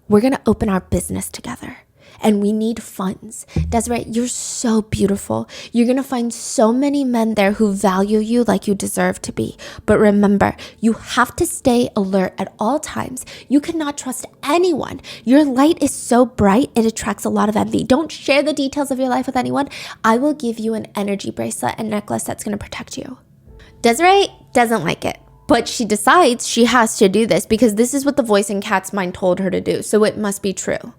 we're going to open our business together. And we need funds. Desiree, you're so beautiful. You're going to find so many men there who value you like you deserve to be. But remember, you have to stay alert at all times. You cannot trust anyone. Your light is so bright, it attracts a lot of envy. Don't share the details of your life with anyone. I will give you an energy bracelet and necklace that's going to protect you. Desiree doesn't like it. But she decides she has to do this because this is what the voice in Kat's mind told her to do. So it must be true.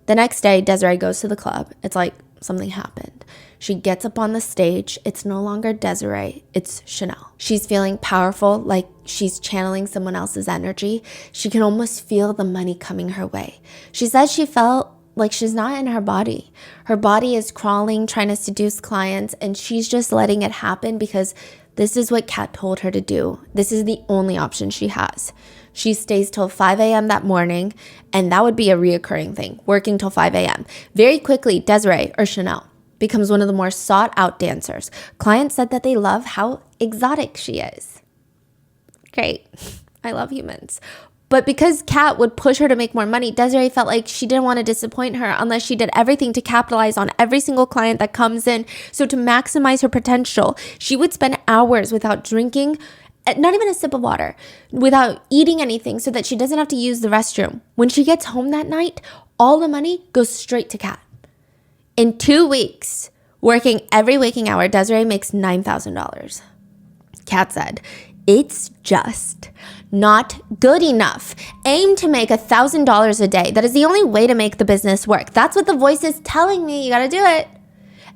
The next day, Desiree goes to the club. It's like something happened. She gets up on the stage. It's no longer Desiree, it's Chanel. She's feeling powerful, like she's channeling someone else's energy. She can almost feel the money coming her way. She says she felt like she's not in her body. Her body is crawling, trying to seduce clients, and she's just letting it happen because this is what Kat told her to do. This is the only option she has. She stays till 5 a.m. that morning, and that would be a reoccurring thing, working till 5 a.m. Very quickly, Desiree, or Chanel, becomes one of the more sought-out dancers. Clients said that they love how exotic she is. Great. I love humans. But because Kat would push her to make more money, Desiree felt like she didn't want to disappoint her unless she did everything to capitalize on every single client that comes in. So to maximize her potential, she would spend hours without drinking, not even a sip of water, without eating anything so that she doesn't have to use the restroom. When she gets home that night, all the money goes straight to Kat. In 2 weeks, working every waking hour, Desiree makes $9,000. Kat said, it's just not good enough. Aim to make $1,000 a day. That is the only way to make the business work. That's what the voice is telling me. You got to do it.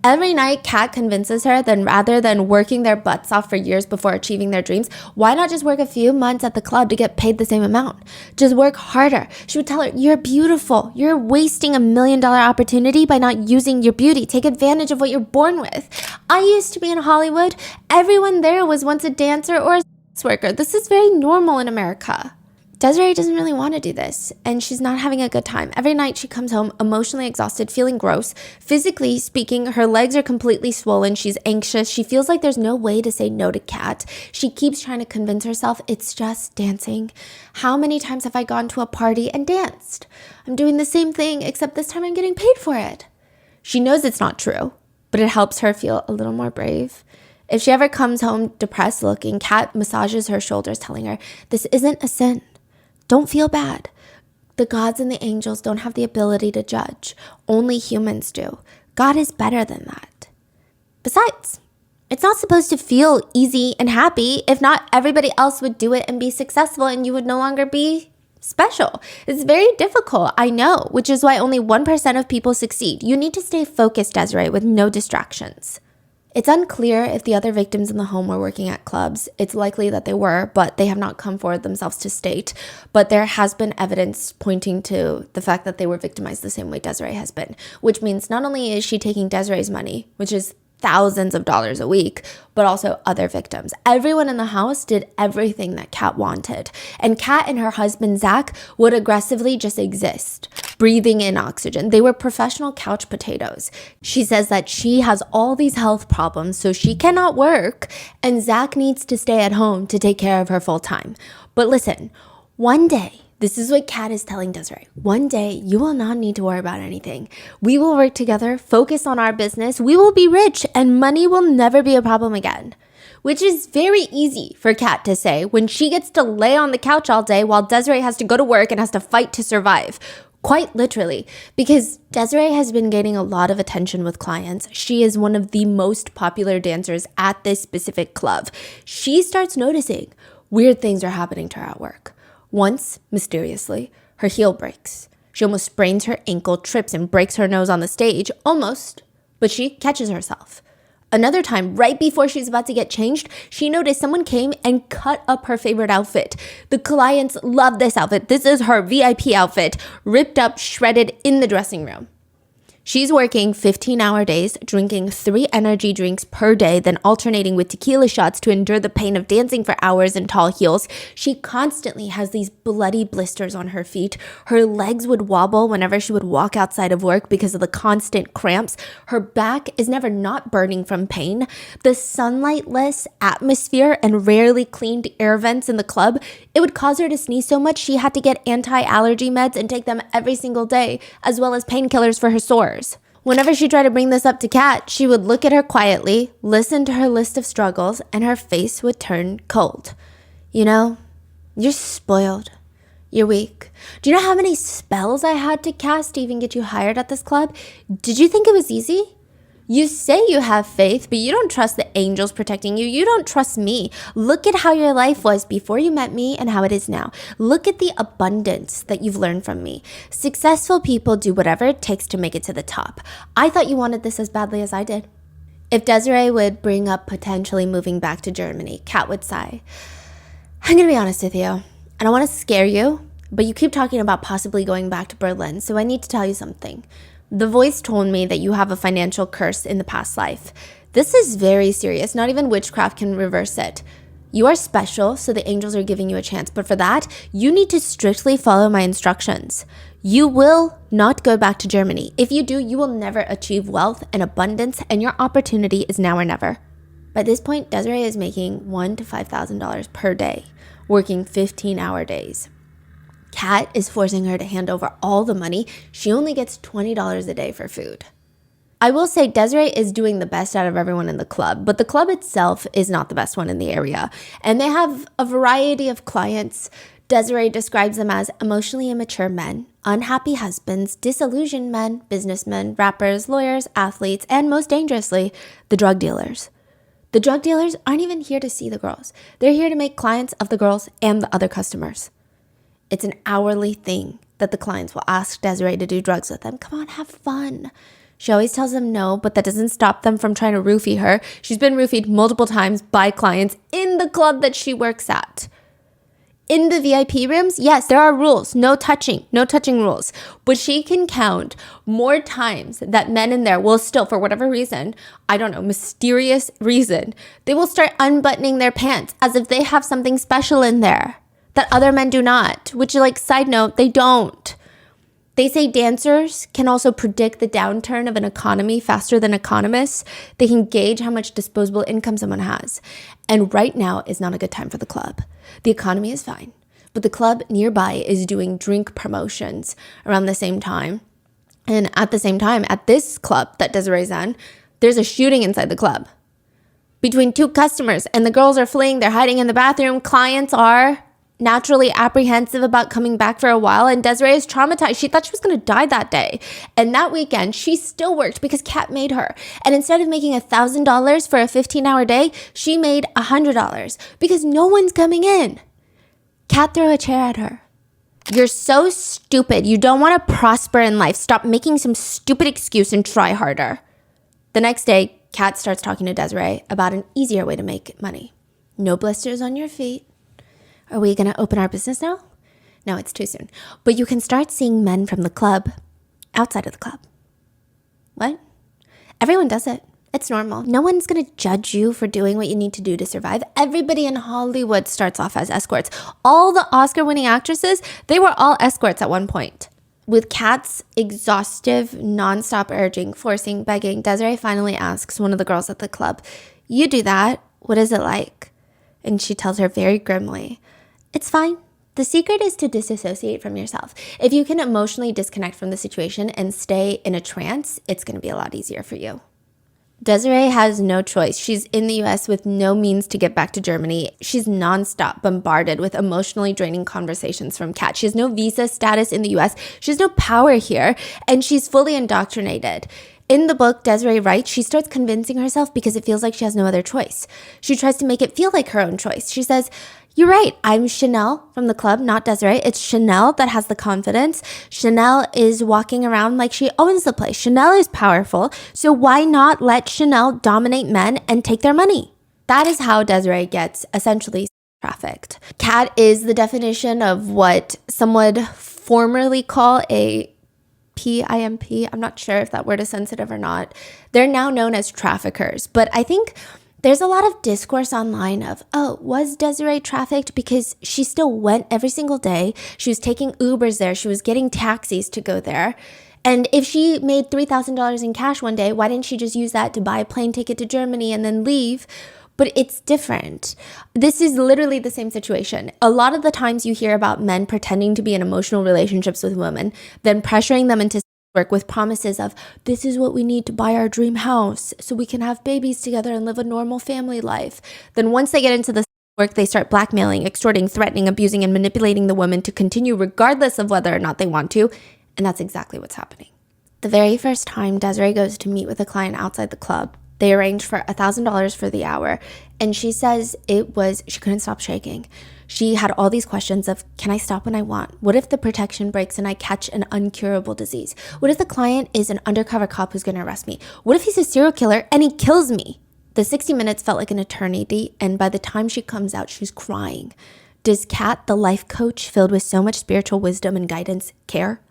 Every night, Kat convinces her that rather than working their butts off for years before achieving their dreams, why not just work a few months at the club to get paid the same amount? Just work harder. She would tell her, you're beautiful. You're wasting $1 million opportunity by not using your beauty. Take advantage of what you're born with. I used to be in Hollywood. Everyone there was once a dancer or a sex worker. This is very normal in America. Desiree doesn't really want to do this, and she's not having a good time. Every night she comes home emotionally exhausted, feeling gross. Physically speaking, her legs are completely swollen. She's anxious. She feels like there's no way to say no to Kat. She keeps trying to convince herself it's just dancing. How many times have I gone to a party and danced? I'm doing the same thing, except this time I'm getting paid for it. She knows it's not true, but it helps her feel a little more brave. If she ever comes home depressed looking, Kat massages her shoulders, telling her, this isn't a sin. Don't feel bad. The gods and the angels don't have the ability to judge. Only humans do. God is better than that. Besides, it's not supposed to feel easy and happy. If not, everybody else would do it and be successful and you would no longer be special. It's very difficult, I know, which is why only 1% of people succeed. You need to stay focused, Desiree, with no distractions. It's unclear if the other victims in the home were working at clubs. It's likely that they were, but they have not come forward themselves to state. But there has been evidence pointing to the fact that they were victimized the same way Desiree has been, which means not only is she taking Desiree's money, which is thousands of dollars a week, but also other victims. Everyone in the house did everything that Kat wanted. And Kat and her husband, Zach, would aggressively just exist, breathing in oxygen. They were professional couch potatoes. She says that she has all these health problems, so she cannot work, and Zach needs to stay at home to take care of her full time. But listen, one day, this is what Kat is telling Desiree. One day, you will not need to worry about anything. We will work together, focus on our business. We will be rich, and money will never be a problem again. Which is very easy for Kat to say when she gets to lay on the couch all day while Desiree has to go to work and has to fight to survive. Quite literally, because Desiree has been gaining a lot of attention with clients. She is one of the most popular dancers at this specific club. She starts noticing weird things are happening to her at work. Once, mysteriously, her heel breaks. She almost sprains her ankle, trips, and breaks her nose on the stage. Almost, but she catches herself. Another time, right before she's about to get changed, she noticed someone came and cut up her favorite outfit. The clients love this outfit. This is her VIP outfit, ripped up, shredded in the dressing room. She's working 15-hour days, drinking 3 energy drinks per day, then alternating with tequila shots to endure the pain of dancing for hours in tall heels. She constantly has these bloody blisters on her feet. Her legs would wobble whenever she would walk outside of work because of the constant cramps. Her back is never not burning from pain. The sunlightless atmosphere and rarely cleaned air vents in the club, it would cause her to sneeze so much she had to get anti-allergy meds and take them every single day, as well as painkillers for her sores. Whenever she tried to bring this up to Kat, she would look at her quietly, listen to her list of struggles, and her face would turn cold. You know, you're spoiled. You're weak. Do you know how many spells I had to cast to even get you hired at this club? Did you think it was easy? You say you have faith, but you don't trust the angels protecting you. You don't trust me. Look at how your life was before you met me and how it is now. Look at the abundance that you've learned from me. Successful people do whatever it takes to make it to the top. I thought you wanted this as badly as I did. If Desiree would bring up potentially moving back to Germany, Kat would sigh. I'm going to be honest with you. I don't want to scare you, but you keep talking about possibly going back to Berlin, so I need to tell you something. The voice told me that you have a financial curse in the past life. This is very serious. Not even witchcraft can reverse it. You are special, so the angels are giving you a chance. But for that, you need to strictly follow my instructions. You will not go back to Germany. If you do, you will never achieve wealth and abundance, and your opportunity is now or never. By this point, Desiree is making $1,000 to $5,000 per day, working 15-hour days. Kat is forcing her to hand over all the money. She only gets $20 a day for food. I will say Desiree is doing the best out of everyone in the club, but the club itself is not the best one in the area. And they have a variety of clients. Desiree describes them as emotionally immature men, unhappy husbands, disillusioned men, businessmen, rappers, lawyers, athletes, and most dangerously, the drug dealers. The drug dealers aren't even here to see the girls. They're here to make clients of the girls and the other customers. It's an hourly thing that the clients will ask Desiree to do drugs with them. Come on, have fun. She always tells them no, but that doesn't stop them from trying to roofie her. She's been roofied multiple times by clients in the club that she works at. In the VIP rooms, yes, there are rules. No touching rules. But she can count more times that men in there will still, for whatever reason, I don't know, mysterious reason, they will start unbuttoning their pants as if they have something special in there that other men do not, which, like, side note, they don't. They say dancers can also predict the downturn of an economy faster than economists. They can gauge how much disposable income someone has. And right now is not a good time for the club. The economy is fine, but the club nearby is doing drink promotions around the same time. And at the same time, at this club that Desiree's in, there's a shooting inside the club between two customers, and the girls are fleeing. They're hiding in the bathroom. Clients are naturally apprehensive about coming back for a while, and Desiree is traumatized. She thought she was going to die that day. And that weekend, she still worked because Kat made her. And instead of making $1,000 for a 15-hour day, she made $100 because no one's coming in. Kat threw a chair at her. You're so stupid. You don't want to prosper in life. Stop making some stupid excuse and try harder. The next day, Kat starts talking to Desiree about an easier way to make money. No blisters on your feet. Are we going to open our business now? No, it's too soon. But you can start seeing men from the club outside of the club. What? Everyone does it. It's normal. No one's going to judge you for doing what you need to do to survive. Everybody in Hollywood starts off as escorts. All the Oscar-winning actresses, they were all escorts at one point. With Kat's exhaustive, nonstop urging, forcing, begging, Desiree finally asks one of the girls at the club, "You do that. What is it like?" And she tells her very grimly, "It's fine. The secret is to disassociate from yourself. If you can emotionally disconnect from the situation and stay in a trance, it's going to be a lot easier for you." Desiree has no choice. She's in the US with no means to get back to Germany. She's nonstop bombarded with emotionally draining conversations from Kat. She has no visa status in the US. She has no power here, and she's fully indoctrinated. In the book, Desiree writes, she starts convincing herself because it feels like she has no other choice. She tries to make it feel like her own choice. She says, "You're right. I'm Chanel from the club, not Desiree. It's Chanel that has the confidence. Chanel is walking around like she owns the place. Chanel is powerful. So why not let Chanel dominate men and take their money?" That is how Desiree gets essentially trafficked. Kat is the definition of what some would formerly call a PIMP. I'm not sure if that word is sensitive or not. They're now known as traffickers. But I think there's a lot of discourse online of, oh, was Desiree trafficked? Because she still went every single day. She was taking Ubers there. She was getting taxis to go there. And if she made $3,000 in cash one day, why didn't she just use that to buy a plane ticket to Germany and then leave? But it's different. This is literally the same situation. A lot of the times you hear about men pretending to be in emotional relationships with women, then pressuring them into work with promises of, this is what we need to buy our dream house so we can have babies together and live a normal family life. Then once they get into the work, they start blackmailing, extorting, threatening, abusing, and manipulating the woman to continue regardless of whether or not they want to. And that's exactly what's happening. The very first time Desiree goes to meet with a client outside the club, they arrange for $1,000 for the hour. And she says she couldn't stop shaking. She had all these questions of, can I stop when I want? What if the protection breaks and I catch an uncurable disease? What if the client is an undercover cop who's going to arrest me? What if he's a serial killer and he kills me? The 60 minutes felt like an eternity. And by the time she comes out, she's crying. Does Kat, the life coach filled with so much spiritual wisdom and guidance, care?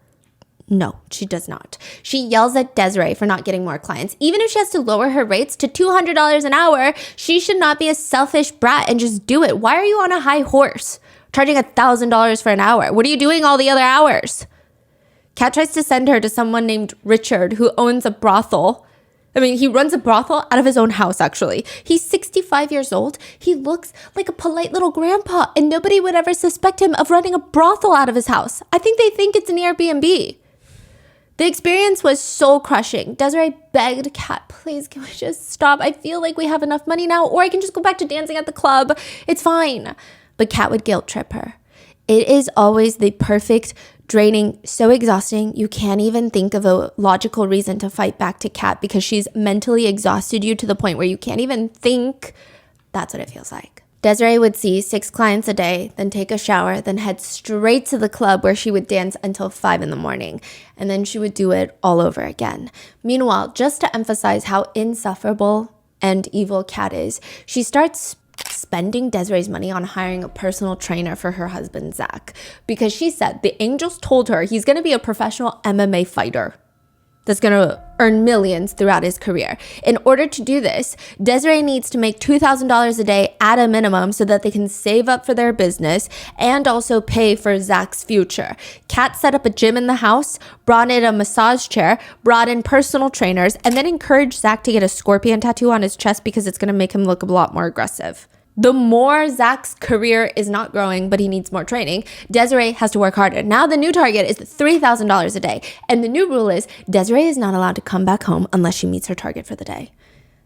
No, she does not. She yells at Desiree for not getting more clients. Even if she has to lower her rates to $200 an hour, she should not be a selfish brat and just do it. Why are you on a high horse charging $1,000 for an hour? What are you doing all the other hours? Kat tries to send her to someone named Richard who owns a brothel. He runs a brothel out of his own house, actually. He's 65 years old. He looks like a polite little grandpa, and nobody would ever suspect him of running a brothel out of his house. I think they think it's an Airbnb. The experience was soul crushing. Desiree begged Kat, please, can we just stop? I feel like we have enough money now, or I can just go back to dancing at the club. It's fine. But Kat would guilt trip her. It is always the perfect, draining, so exhausting. You can't even think of a logical reason to fight back to Kat because she's mentally exhausted you to the point where you can't even think. That's what it feels like. Desiree would see 6 clients a day, then take a shower, then head straight to the club where she would dance until 5 in the morning. And then she would do it all over again. Meanwhile, just to emphasize how insufferable and evil Kat is, she starts spending Desiree's money on hiring a personal trainer for her husband, Zach, because she said the angels told her he's going to be a professional MMA fighter that's going to earn millions throughout his career. In order to do this, Desiree needs to make $2,000 a day at a minimum so that they can save up for their business and also pay for Zach's future. Kat set up a gym in the house, brought in a massage chair, brought in personal trainers, and then encouraged Zach to get a scorpion tattoo on his chest because it's going to make him look a lot more aggressive. The more Zach's career is not growing, but he needs more training, Desiree has to work harder. Now the new target is $3,000 a day. And the new rule is Desiree is not allowed to come back home unless she meets her target for the day.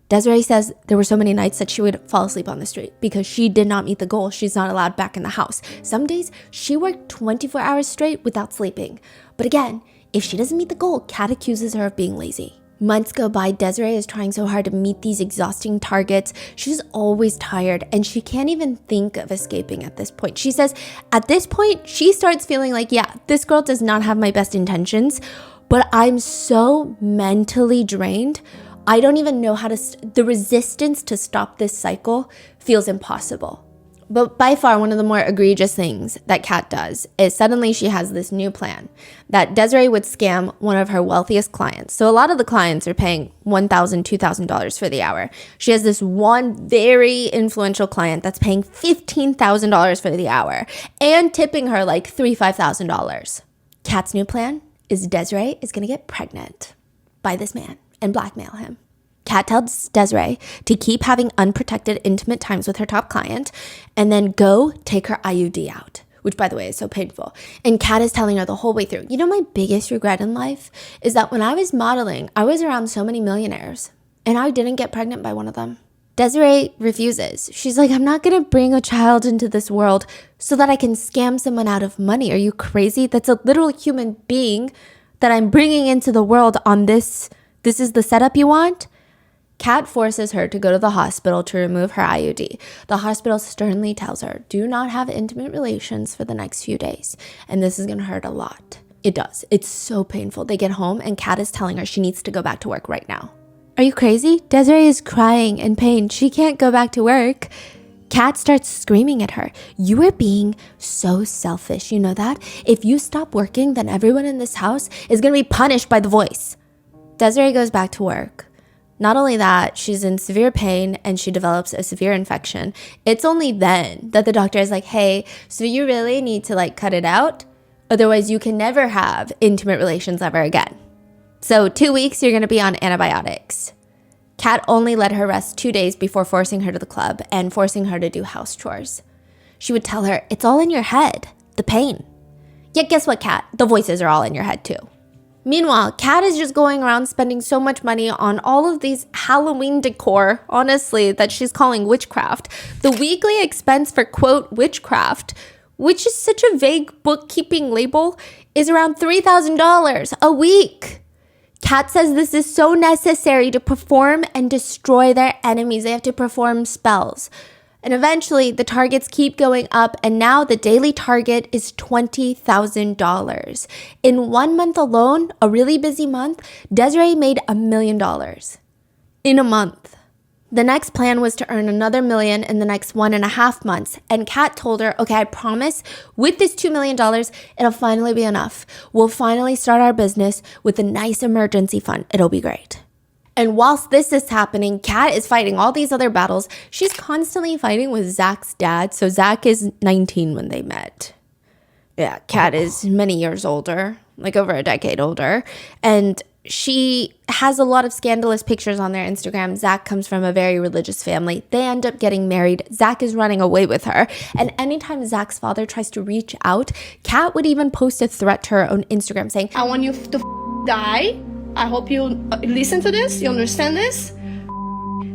Desiree says there were so many nights that she would fall asleep on the street because she did not meet the goal. She's not allowed back in the house. Some days she worked 24 hours straight without sleeping. But again, if she doesn't meet the goal, Kat accuses her of being lazy. Months go by, Desiree is trying so hard to meet these exhausting targets. She's always tired and she can't even think of escaping at this point. She says at this point, she starts feeling like, yeah, this girl does not have my best intentions, but I'm so mentally drained. I don't even know how to, the resistance to stop this cycle feels impossible. But by far, one of the more egregious things that Kat does is suddenly she has this new plan that Desiree would scam one of her wealthiest clients. So a lot of the clients are paying $1,000, $2,000 for the hour. She has this one very influential client that's paying $15,000 for the hour and tipping her like $3,000, $5,000. Kat's new plan is Desiree is going to get pregnant by this man and blackmail him. Kat tells Desiree to keep having unprotected intimate times with her top client and then go take her IUD out, which by the way is so painful. And Kat is telling her the whole way through, you know, my biggest regret in life is that when I was modeling, I was around so many millionaires and I didn't get pregnant by one of them. Desiree refuses. She's like, I'm not going to bring a child into this world so that I can scam someone out of money. Are you crazy? That's a literal human being that I'm bringing into the world on this. This is the setup you want? Kat forces her to go to the hospital to remove her IUD. The hospital sternly tells her, do not have intimate relations for the next few days. And this is going to hurt a lot. It does. It's so painful. They get home and Kat is telling her she needs to go back to work right now. Are you crazy? Desiree is crying in pain. She can't go back to work. Kat starts screaming at her. You are being so selfish. You know that? If you stop working, then everyone in this house is going to be punished by the voice. Desiree goes back to work. Not only that, she's in severe pain and she develops a severe infection. It's only then that the doctor is like, hey, so you really need to like cut it out. Otherwise you can never have intimate relations ever again. So 2 weeks, you're going to be on antibiotics. Kat only let her rest 2 days before forcing her to the club and forcing her to do house chores. She would tell her, it's all in your head, the pain. Yet guess what, Kat? The voices are all in your head too. Meanwhile, Kat is just going around spending so much money on all of these Halloween decor, honestly, that she's calling witchcraft. The weekly expense for, quote, witchcraft, which is such a vague bookkeeping label, is around $3,000 a week. Kat says this is so necessary to perform and destroy their enemies. They have to perform spells. And eventually, the targets keep going up, and now the daily target is $20,000. In 1 month alone, a really busy month, Desiree made $1 million. In a month. The next plan was to earn another $1 million in the next 1.5 months, and Kat told her, okay, I promise, with this $2 million, it'll finally be enough. We'll finally start our business with a nice emergency fund. It'll be great. And whilst this is happening, Kat is fighting all these other battles. She's constantly fighting with Zach's dad. So Zach is 19 when they met. Yeah, Kat is many years older, like over a decade older. And she has a lot of scandalous pictures on their Instagram. Zach comes from a very religious family. They end up getting married. Zach is running away with her. And anytime Zach's father tries to reach out, Kat would even post a threat to her own Instagram saying, I want you to die. I hope you listen to this. You understand this?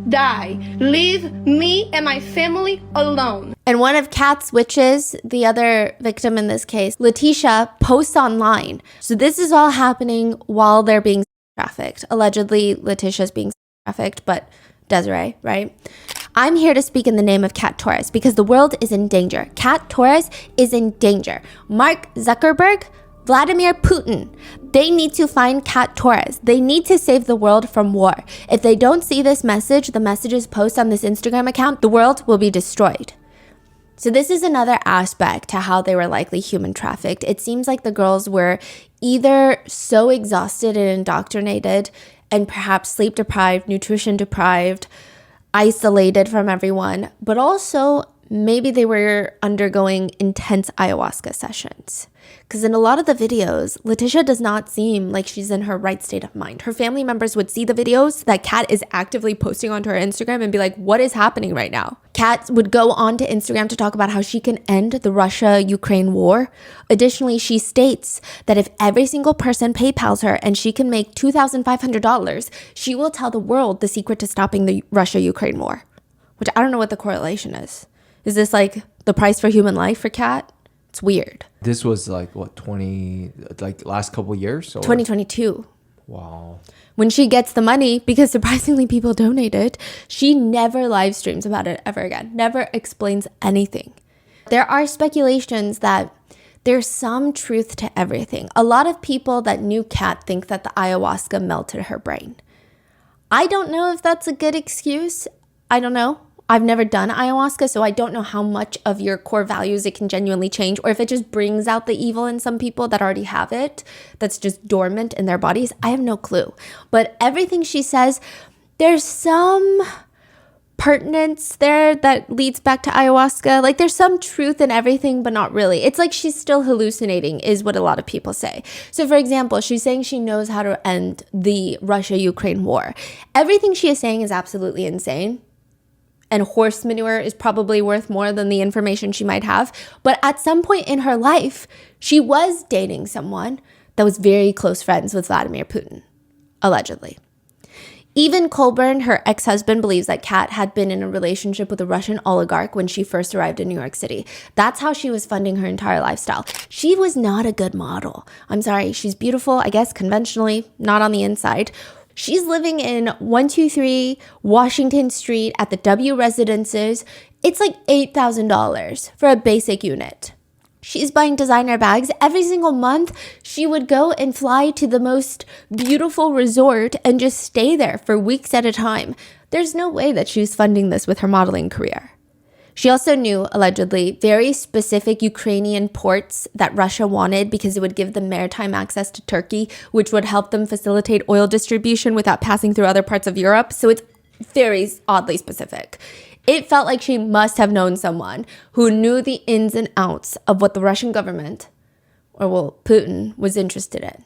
Die. Leave me and my family alone. And one of Kat's witches, the other victim in this case, Letitia, posts online. So this is all happening while they're being trafficked. Allegedly, Letitia's being trafficked, but Desiree, right? I'm here to speak in the name of Kat Torres because the world is in danger. Kat Torres is in danger. Mark Zuckerberg, Vladimir Putin, they need to find Kat Torres. They need to save the world from war. If they don't see this message, the messages post on this Instagram account, the world will be destroyed. So this is another aspect to how they were likely human trafficked. It seems like the girls were either so exhausted and indoctrinated and perhaps sleep deprived, nutrition deprived, isolated from everyone, but also maybe they were undergoing intense ayahuasca sessions. Because in a lot of the videos, Letitia does not seem like she's in her right state of mind. Her family members would see the videos that Kat is actively posting onto her Instagram and be like, what is happening right now? Kat would go on to Instagram to talk about how she can end the Russia-Ukraine war. Additionally, she states that if every single person PayPals her and she can make $2,500, she will tell the world the secret to stopping the Russia-Ukraine war. Which I don't know what the correlation is. Is this like the price for human life for Kat? It's weird. This was like what, last couple years? Or? 2022. Wow. When she gets the money, because surprisingly people donated, she never live streams about it ever again. Never explains anything. There are speculations that there's some truth to everything. A lot of people that knew Kat think that the ayahuasca melted her brain. I don't know if that's a good excuse. I don't know. I've never done ayahuasca, so I don't know how much of your core values it can genuinely change, or if it just brings out the evil in some people that already have it, that's just dormant in their bodies. I have no clue. But everything she says, there's some pertinence there that leads back to ayahuasca. Like there's some truth in everything, but not really. It's like she's still hallucinating is what a lot of people say. So for example, she's saying she knows how to end the Russia-Ukraine war. Everything she is saying is absolutely insane. And horse manure is probably worth more than the information she might have. But at some point in her life, she was dating someone that was very close friends with Vladimir Putin, allegedly. Even Colburn, her ex-husband, believes that Kat had been in a relationship with a Russian oligarch when she first arrived in New York City. That's how she was funding her entire lifestyle. She was not a good model. I'm sorry, she's beautiful, I guess conventionally, not on the inside. She's living in 123 Washington Street at the W Residences. It's like $8,000 for a basic unit. She's buying designer bags. Every single month, she would go and fly to the most beautiful resort and just stay there for weeks at a time. There's no way that she's funding this with her modeling career. She also knew, allegedly, very specific Ukrainian ports that Russia wanted because it would give them maritime access to Turkey, which would help them facilitate oil distribution without passing through other parts of Europe. So it's very oddly specific. It felt like she must have known someone who knew the ins and outs of what the Russian government, or well, Putin, was interested in.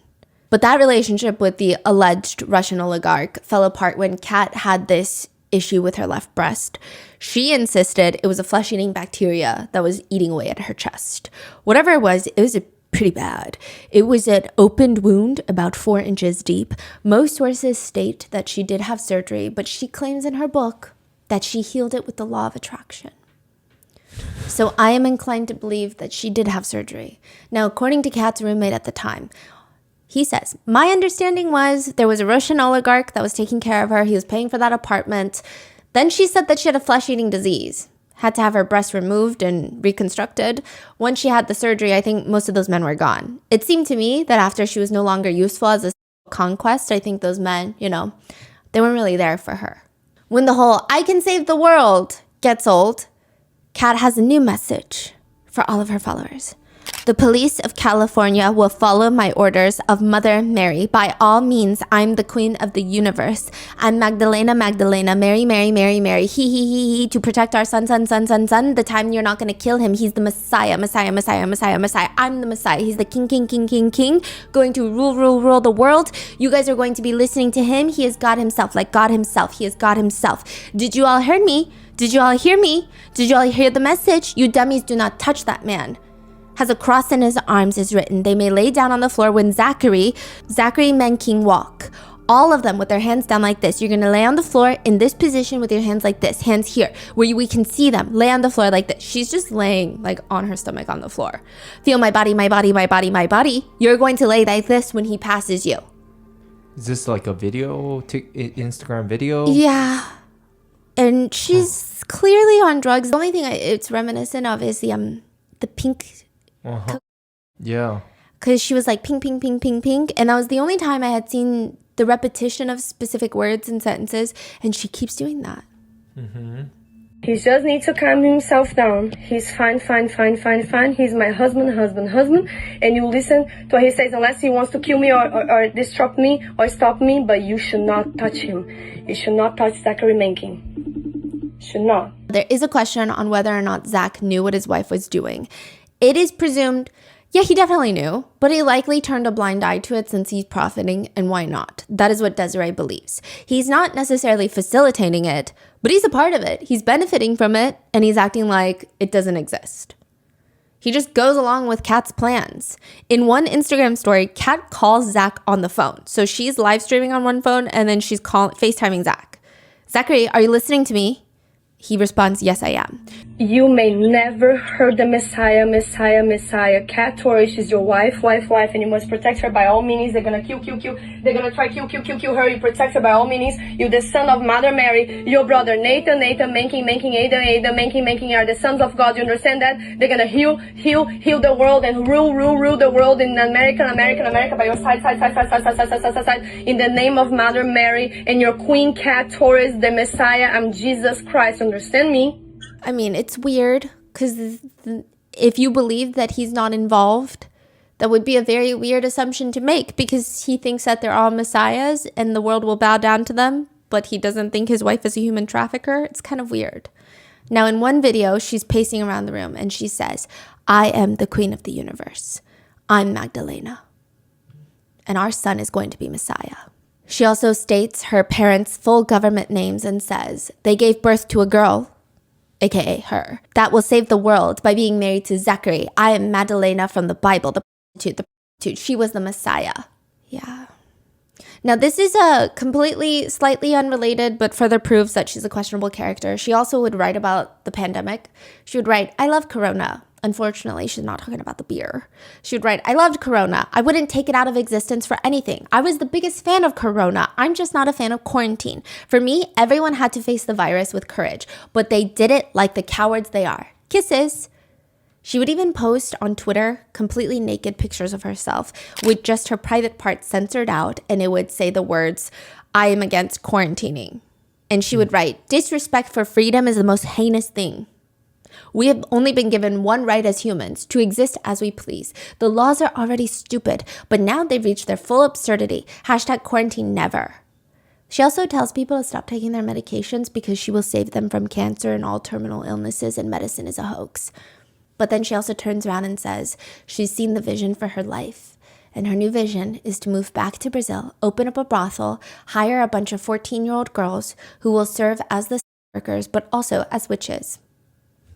But that relationship with the alleged Russian oligarch fell apart when Kat had this issue with her left breast. She insisted it was a flesh-eating bacteria that was eating away at her chest. Whatever it was pretty bad. It was an opened wound about 4 inches deep. Most sources state that she did have surgery, but she claims in her book that she healed it with the law of attraction. So I am inclined to believe that she did have surgery. Now, according to Kat's roommate at the time, he says, my understanding was there was a Russian oligarch that was taking care of her. He was paying for that apartment. Then she said that she had a flesh-eating disease, had to have her breast removed and reconstructed. Once she had the surgery, I think most of those men were gone. It seemed to me that after she was no longer useful as a conquest, I think those men, they weren't really there for her. When the whole I can save the world gets old, Kat has a new message for all of her followers. The police of California will follow my orders of Mother Mary. By all means, I'm the queen of the universe. I'm Magdalena, Magdalena, Mary, Mary, Mary, Mary. He, to protect our son. The time you're not going to kill him. He's the Messiah. I'm the Messiah. He's the king. Going to rule the world. You guys are going to be listening to him. He is God himself, like God himself. He is God himself. Did you all hear me? Did you all hear me? Did you all hear the message? You dummies, do not touch that man. Has a cross in his arms is written. They may lay down on the floor when Zachary men king walk. All of them with their hands down like this. You're going to lay on the floor in this position with your hands like this. Hands here, where we can see them. Lay on the floor like this. She's just laying like on her stomach on the floor. Feel my body, my body, my body, my body. You're going to lay like this when he passes you. Is this like a video, Instagram video? Yeah. And she's clearly on drugs. The only thing it's reminiscent of is the pink. Yeah. Because she was like pink, pink, pink, pink, pink. And that was the only time I had seen the repetition of specific words and sentences. And she keeps doing that. He just needs to calm himself down. He's fine, fine, fine, fine, fine. He's my husband, husband, husband. And you listen to what he says, unless he wants to kill me or disrupt me or stop me. But you should not touch him. You should not touch Zachary Mencken. Should not. There is a question on whether or not Zach knew what his wife was doing. It is presumed, yeah, he definitely knew, but he likely turned a blind eye to it since he's profiting, and why not? That is what Desiree believes. He's not necessarily facilitating it, but he's a part of it. He's benefiting from it, and he's acting like it doesn't exist. He just goes along with Kat's plans. In one Instagram story, Kat calls Zach on the phone. So she's live streaming on one phone, and then she's FaceTiming Zach. Zachary, are you listening to me? He responds, yes, I am. You may never hurt the Messiah, Messiah, Messiah. Kat Torres is your wife, and you must protect her by all means. They're gonna kill. They're gonna try kill her. You protect her by all means. You're the son of Mother Mary. Your brother Nathan, Mencken, Ada, Mencken are the sons of God. You understand that? They're gonna heal the world and rule the world in America by your side. In the name of Mother Mary and your Queen Kat Torres, the Messiah. I'm Jesus Christ. Understand me? I mean, it's weird because if you believe that he's not involved, that would be a very weird assumption to make because he thinks that they're all messiahs and the world will bow down to them, but he doesn't think his wife is a human trafficker. It's kind of weird. Now, in one video, she's pacing around the room and she says, I am the queen of the universe. I'm Magdalena. And our son is going to be Messiah. She also states her parents' full government names and says, they gave birth to a girl, aka her, that will save the world by being married to Zachary. I am Magdalena from the Bible, the prostitute. She was the Messiah. Yeah. Now, this is a slightly unrelated, but further proves that she's a questionable character. She also would write about the pandemic. She would write, I love Corona. Unfortunately, she's not talking about the beer. She would write, I loved Corona. I wouldn't take it out of existence for anything. I was the biggest fan of Corona. I'm just not a fan of quarantine. For me, everyone had to face the virus with courage, but they did it like the cowards they are. Kisses. She would even post on Twitter completely naked pictures of herself with just her private parts censored out, and it would say the words, I am against quarantining. And she would write, disrespect for freedom is the most heinous thing. We have only been given one right as humans, to exist as we please. The laws are already stupid, but now they've reached their full absurdity. Hashtag quarantine never. She also tells people to stop taking their medications because she will save them from cancer and all terminal illnesses and medicine is a hoax. But then she also turns around and says she's seen the vision for her life. And her new vision is to move back to Brazil, open up a brothel, hire a bunch of 14-year-old girls who will serve as the workers, but also as witches.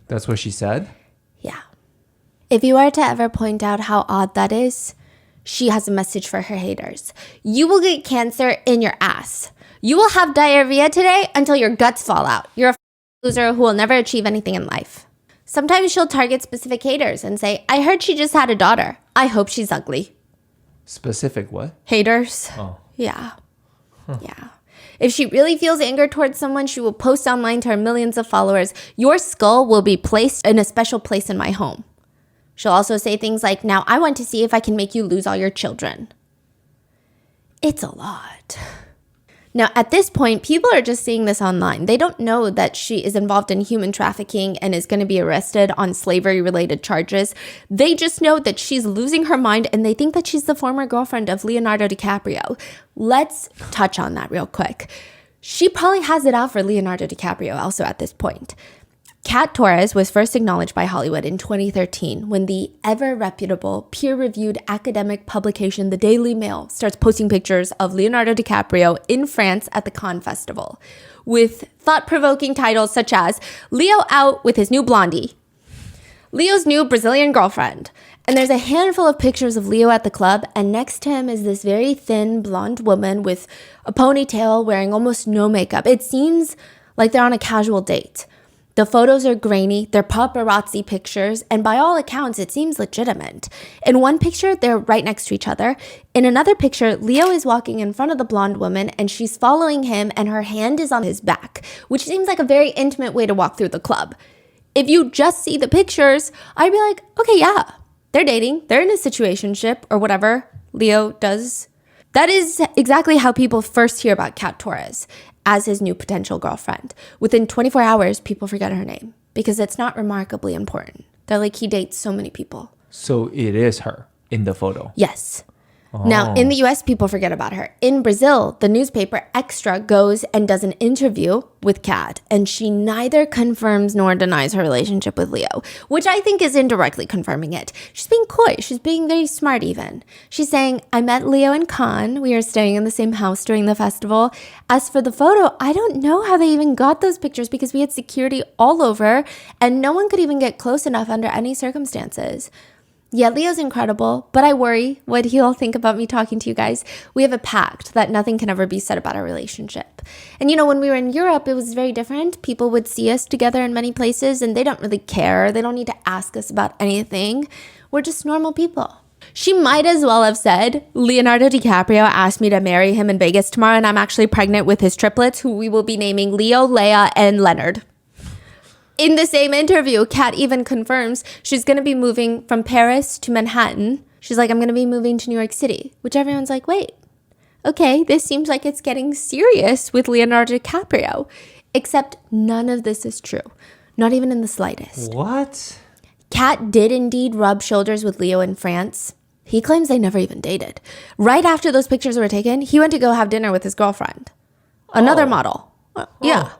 That's what she said? Yeah. If you are to ever point out how odd that is, she has a message for her haters. You will get cancer in your ass. You will have diarrhea today until your guts fall out. You're a loser who will never achieve anything in life. Sometimes she'll target specific haters and say, I heard she just had a daughter. I hope she's ugly. Specific what? Haters. Oh. Yeah. Huh. Yeah. If she really feels anger towards someone, she will post online to her millions of followers, your skull will be placed in a special place in my home. She'll also say things like, now I want to see if I can make you lose all your children. It's a lot. Now, at this point, people are just seeing this online. They don't know that she is involved in human trafficking and is going to be arrested on slavery-related charges. They just know that she's losing her mind and they think that she's the former girlfriend of Leonardo DiCaprio. Let's touch on that real quick. She probably has it out for Leonardo DiCaprio also at this point. Kat Torres was first acknowledged by Hollywood in 2013 when the ever-reputable, peer-reviewed academic publication The Daily Mail starts posting pictures of Leonardo DiCaprio in France at the Cannes Festival with thought-provoking titles such as Leo out with his new blondie, Leo's new Brazilian girlfriend. And there's a handful of pictures of Leo at the club, and next to him is this very thin, blonde woman with a ponytail wearing almost no makeup. It seems like they're on a casual date. The photos are grainy, they're paparazzi pictures, and by all accounts, it seems legitimate. In one picture, they're right next to each other. In another picture, Leo is walking in front of the blonde woman and she's following him and her hand is on his back, which seems like a very intimate way to walk through the club. If you just see the pictures, I'd be like, okay, yeah, they're dating, they're in a situationship or whatever Leo does. That is exactly how people first hear about Kat Torres as his new potential girlfriend. Within 24 hours, people forget her name because it's not remarkably important. They're like, he dates so many people. So it is her in the photo. Yes. Now, in the US, people forget about her. In Brazil, the newspaper Extra goes and does an interview with Kat, and she neither confirms nor denies her relationship with Leo, which I think is indirectly confirming it. She's being coy. She's being very smart even. She's saying, I met Leo in Cannes. We are staying in the same house during the festival. As for the photo, I don't know how they even got those pictures because we had security all over, and no one could even get close enough under any circumstances. Yeah, Leo's incredible, but I worry what he'll think about me talking to you guys. We have a pact that nothing can ever be said about our relationship. And you know, when we were in Europe, it was very different. People would see us together in many places and they don't really care. They don't need to ask us about anything. We're just normal people. She might as well have said, Leonardo DiCaprio asked me to marry him in Vegas tomorrow and I'm actually pregnant with his triplets who we will be naming Leo, Leia, and Leonard. In the same interview, Kat even confirms she's going to be moving from Paris to Manhattan. She's like, I'm going to be moving to New York City, which everyone's like, wait, okay, this seems like it's getting serious with Leonardo DiCaprio. Except none of this is true, not even in the slightest. What? Kat did indeed rub shoulders with Leo in France. He claims they never even dated. Right after those pictures were taken, he went to go have dinner with his girlfriend. Another model. Yeah.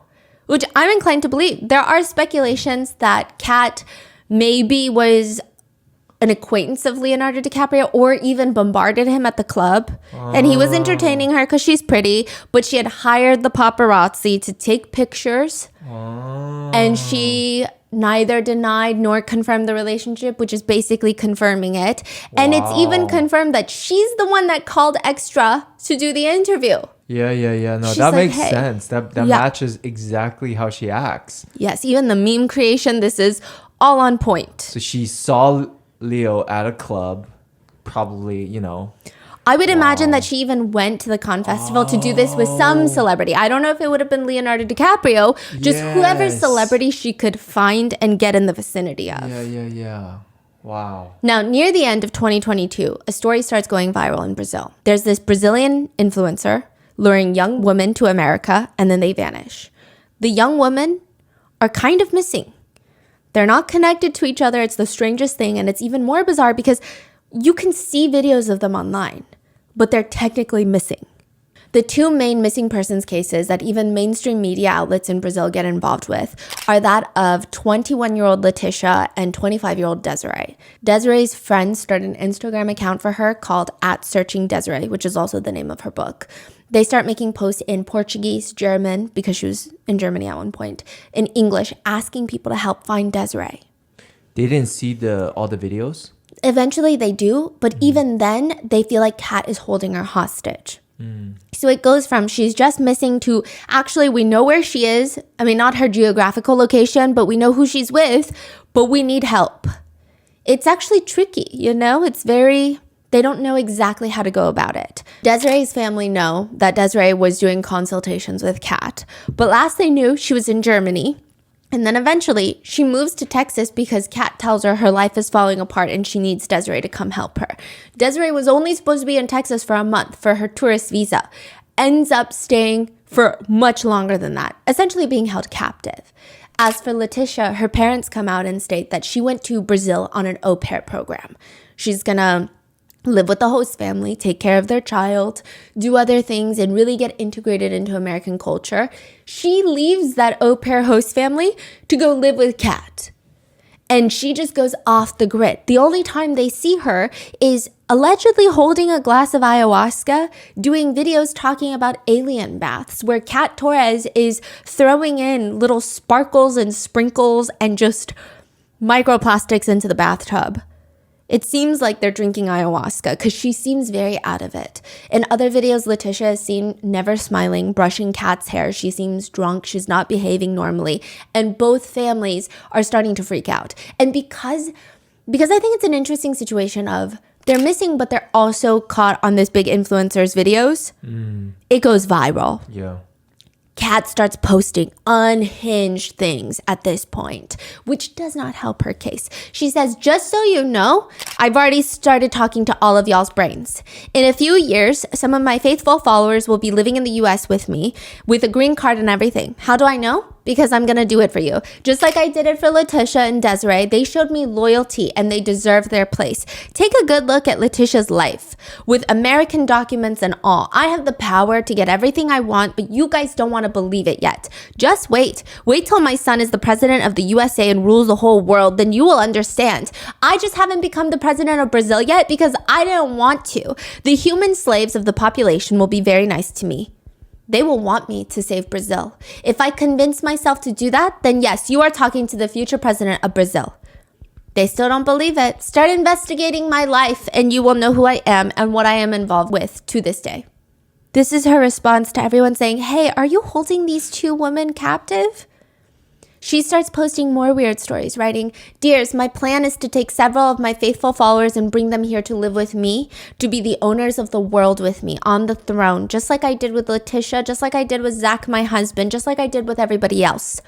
Which I'm inclined to believe. There are speculations that Kat maybe was an acquaintance of Leonardo DiCaprio or even bombarded him at the club. And he was entertaining her because she's pretty, but she had hired the paparazzi to take pictures. And she neither denied nor confirmed the relationship, which is basically confirming it. And it's even confirmed that she's the one that called Extra to do the interview. Yeah. No, She's that like, makes hey. sense. That matches exactly how she acts. Yes, even the meme creation, this is all on point. So she saw Leo at a club, probably, you know. I would imagine that she even went to the Cannes Festival to do this with some celebrity. I don't know if it would have been Leonardo DiCaprio, just whoever celebrity she could find and get in the vicinity of. Yeah. Wow. Now, near the end of 2022, a story starts going viral in Brazil. There's this Brazilian influencer luring young women to America, and then they vanish. The young women are kind of missing. They're not connected to each other. It's the strangest thing, and it's even more bizarre because you can see videos of them online, but they're technically missing. The two main missing persons cases that even mainstream media outlets in Brazil get involved with are that of 21-year-old Letitia and 25-year-old Desiree. Desiree's friends started an Instagram account for her called @SearchingDesiree, which is also the name of her book. They start making posts in Portuguese, German, because she was in Germany at one point, in English, asking people to help find Desiree. They didn't see all the videos? Eventually they do, but even then, they feel like Kat is holding her hostage. So it goes from she's just missing to actually we know where she is. I mean, not her geographical location, but we know who she's with, but we need help. It's actually tricky, you know? They don't know exactly how to go about it. Desiree's family know that Desiree was doing consultations with Kat, but last they knew she was in Germany. And then eventually, she moves to Texas because Kat tells her life is falling apart and she needs Desiree to come help her. Desiree was only supposed to be in Texas for a month for her tourist visa. Ends up staying for much longer than that, essentially being held captive. As for Letitia, her parents come out and state that she went to Brazil on an au pair program. She's gonna live with the host family, take care of their child, do other things, and really get integrated into American culture. She leaves that au pair host family to go live with Kat. And she just goes off the grid. The only time they see her is allegedly holding a glass of ayahuasca, doing videos talking about alien baths, where Kat Torres is throwing in little sparkles and sprinkles and just microplastics into the bathtub. It seems like they're drinking ayahuasca because she seems very out of it. In other videos, Letitia is seen never smiling, brushing Kat's hair. She seems drunk. She's not behaving normally. And both families are starting to freak out. And because I think it's an interesting situation of they're missing, but they're also caught on this big influencer's videos. It goes viral. Yeah. Kat starts posting unhinged things at this point, which does not help her case. She says, just so you know, I've already started talking to all of y'all's brains. In a few years, some of my faithful followers will be living in the US with me with a green card and everything. How do I know? Because I'm going to do it for you. Just like I did it for Letitia and Desiree, they showed me loyalty and they deserve their place. Take a good look at Letitia's life. With American documents and all, I have the power to get everything I want, but you guys don't want to believe it yet. Just wait. Wait till my son is the president of the USA and rules the whole world, then you will understand. I just haven't become the president of Brazil yet because I didn't want to. The human slaves of the population will be very nice to me. They will want me to save Brazil. If I convince myself to do that, then yes, you are talking to the future president of Brazil. They still don't believe it. Start investigating my life and you will know who I am and what I am involved with to this day. This is her response to everyone saying, hey, are you holding these two women captive? She starts posting more weird stories, writing, Dears, my plan is to take several of my faithful followers and bring them here to live with me, to be the owners of the world with me, on the throne, just like I did with Letitia, just like I did with Zach, my husband, just like I did with everybody else.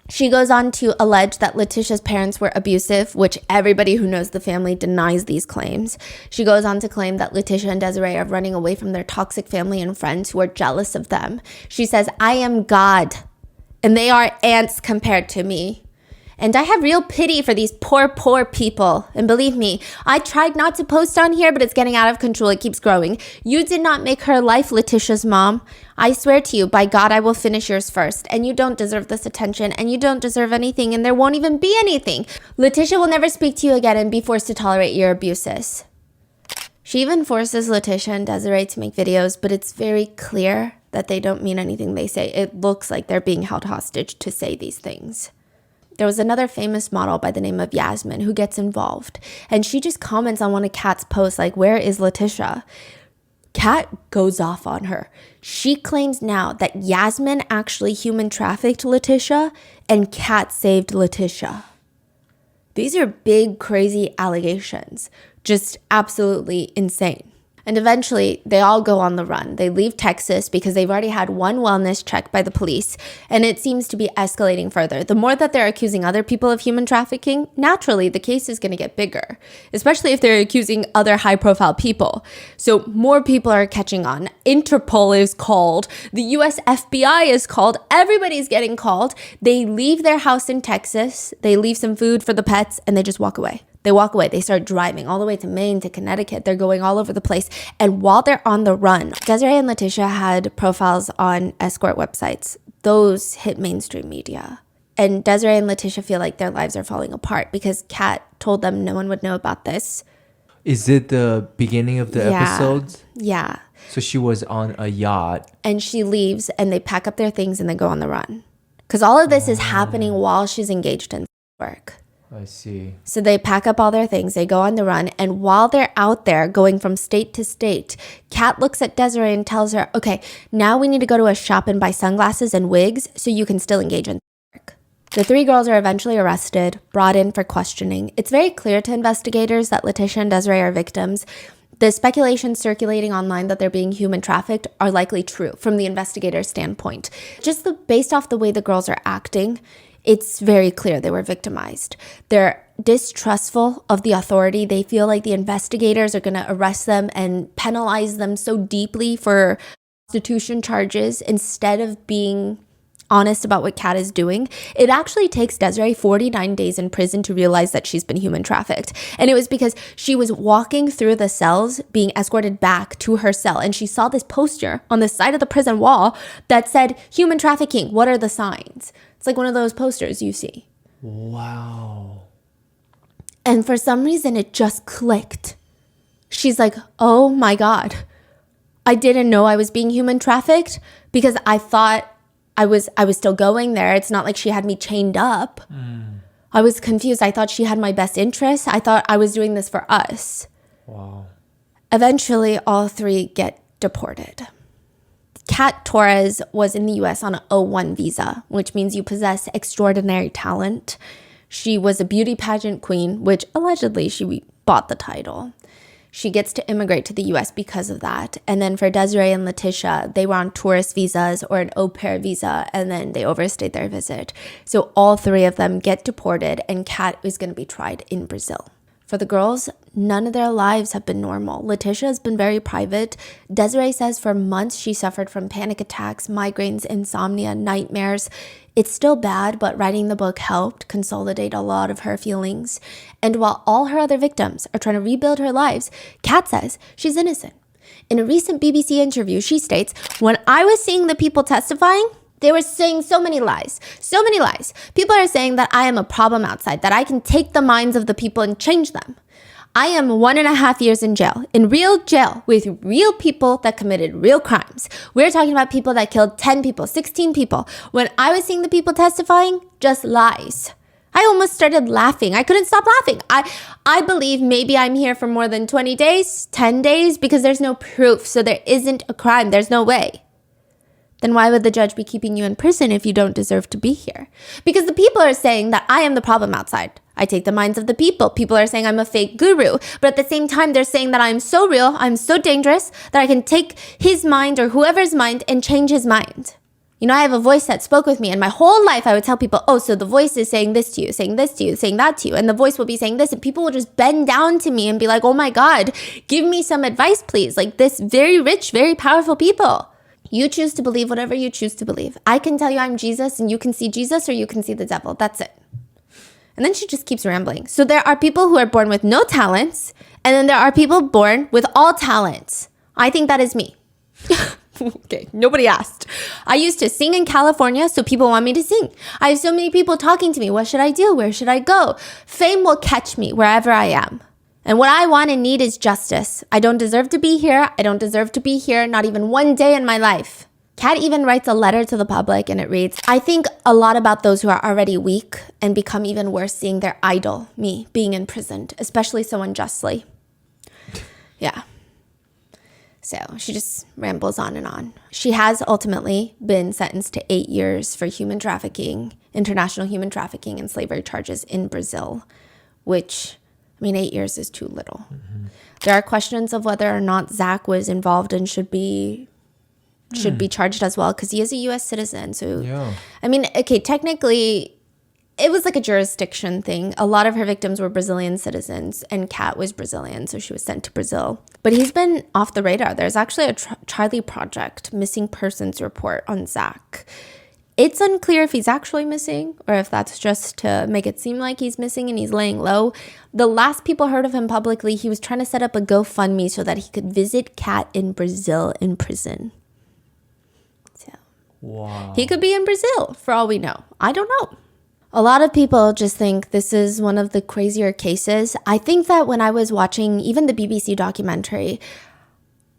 She goes on to allege that Letitia's parents were abusive, which everybody who knows the family denies these claims. She goes on to claim that Letitia and Desiree are running away from their toxic family and friends who are jealous of them. She says, I am God, and they are ants compared to me. And I have real pity for these poor, poor people. And believe me, I tried not to post on here, but it's getting out of control. It keeps growing. You did not make her life, Letitia's mom. I swear to you, by God, I will finish yours first. And you don't deserve this attention, and you don't deserve anything, and there won't even be anything. Letitia will never speak to you again and be forced to tolerate your abuses. She even forces Letitia and Desiree to make videos, but it's very clear that they don't mean anything they say. It looks like they're being held hostage to say these things. There was another famous model by the name of Yasmin who gets involved, and she just comments on one of Kat's posts like, where is Letitia? Kat goes off on her. She claims now that Yasmin actually human trafficked Letitia and Kat saved Letitia. These are big, crazy allegations. Just absolutely insane. And eventually, they all go on the run. They leave Texas because they've already had one wellness check by the police, and it seems to be escalating further. The more that they're accusing other people of human trafficking, naturally, the case is going to get bigger, especially if they're accusing other high-profile people. So more people are catching on. Interpol is called. The US FBI is called. Everybody's getting called. They leave their house in Texas. They leave some food for the pets, and they just walk away. They walk away. They start driving all the way to Maine, to Connecticut. They're going all over the place. And while they're on the run, Desiree and Letitia had profiles on escort websites. Those hit mainstream media. And Desiree and Letitia feel like their lives are falling apart because Kat told them no one would know about this. Is it the beginning of the episodes? Yeah. So she was on a yacht. And she leaves and they pack up their things and they go on the run. Because all of this is happening while she's engaged in work. I see. So they pack up all their things, they go on the run, and while they're out there going from state to state, Kat looks at Desiree and tells her, okay, now we need to go to a shop and buy sunglasses and wigs so you can still engage in work. The three girls are eventually arrested, brought in for questioning. It's very clear to investigators that Letitia and Desiree are victims. The speculations circulating online that they're being human trafficked are likely true from the investigator's standpoint. Just based off the way the girls are acting, it's very clear they were victimized. They're distrustful of the authority. They feel like the investigators are going to arrest them and penalize them so deeply for prostitution charges instead of being honest about what Kat is doing. It actually takes Desiree 49 days in prison to realize that she's been human trafficked. And it was because she was walking through the cells being escorted back to her cell. And she saw this poster on the side of the prison wall that said, human trafficking, what are the signs? It's like one of those posters you see. Wow. And for some reason, it just clicked. She's like, oh my God, I didn't know I was being human trafficked because I thought I was still going there. It's not like she had me chained up. I was confused. I thought she had my best interest. I thought I was doing this for us. Wow. Eventually, all three get deported. Kat Torres was in the US on an O1 visa, which means you possess extraordinary talent. She was a beauty pageant queen, which allegedly she bought the title. She gets to immigrate to the US because of that. And then for Desiree and Letitia, they were on tourist visas or an au pair visa, and then they overstayed their visit. So all three of them get deported, and Kat is going to be tried in Brazil. For the girls, none of their lives have been normal. Letitia has been very private. Desiree says for months she suffered from panic attacks, migraines, insomnia, nightmares. It's still bad, but writing the book helped consolidate a lot of her feelings. And while all her other victims are trying to rebuild her lives, Kat says she's innocent. In a recent BBC interview, she states, "When I was seeing the people testifying, they were saying so many lies, so many lies. People are saying that I am a problem outside, that I can take the minds of the people and change them. I am 1.5 years in jail, in real jail, with real people that committed real crimes. We're talking about people that killed 10 people, 16 people. When I was seeing the people testifying, just lies." I almost started laughing. I couldn't stop laughing. I believe maybe I'm here for more than 20 days, 10 days, because there's no proof. So there isn't a crime. There's no way. Then why would the judge be keeping you in prison if you don't deserve to be here? Because the people are saying that I am the problem outside. I take the minds of the people. People are saying I'm a fake guru. But at the same time, they're saying that I'm so real, I'm so dangerous, that I can take his mind or whoever's mind and change his mind. You know, I have a voice that spoke with me, and my whole life I would tell people, oh, so the voice is saying this to you, saying this to you, saying that to you, and the voice will be saying this, and people will just bend down to me and be like, oh my God, give me some advice, please. Like this very rich, very powerful people. You choose to believe whatever you choose to believe. I can tell you I'm Jesus, and you can see Jesus or you can see the devil. That's it. And then she just keeps rambling. So there are people who are born with no talents, and then there are people born with all talents. I think that is me. Okay, nobody asked. I used to sing in California, so people want me to sing. I have so many people talking to me. What should I do? Where should I go? Fame will catch me wherever I am. And what I want and need is justice. I don't deserve to be here. I don't deserve to be here, not even one day in my life. Kat even writes a letter to the public, and it reads, I think a lot about those who are already weak and become even worse seeing their idol, me, being imprisoned, especially so unjustly. Yeah. So she just rambles on and on. She has ultimately been sentenced to 8 years for human trafficking, international human trafficking and slavery charges in Brazil, which, 8 years is too little. Mm-hmm. There are questions of whether or not Zach was involved and should be charged as well, because he is a U.S. citizen. So, yeah. Okay, technically, it was like a jurisdiction thing. A lot of her victims were Brazilian citizens, and Kat was Brazilian, so she was sent to Brazil. But he's been off the radar. There's actually a Charlie Project missing persons report on Zach. It's unclear if he's actually missing or if that's just to make it seem like he's missing and he's laying low. The last people heard of him publicly, he was trying to set up a GoFundMe so that he could visit Kat in Brazil in prison. So, wow. He could be in Brazil for all we know. I don't know. A lot of people just think this is one of the crazier cases. I think that when I was watching even the BBC documentary,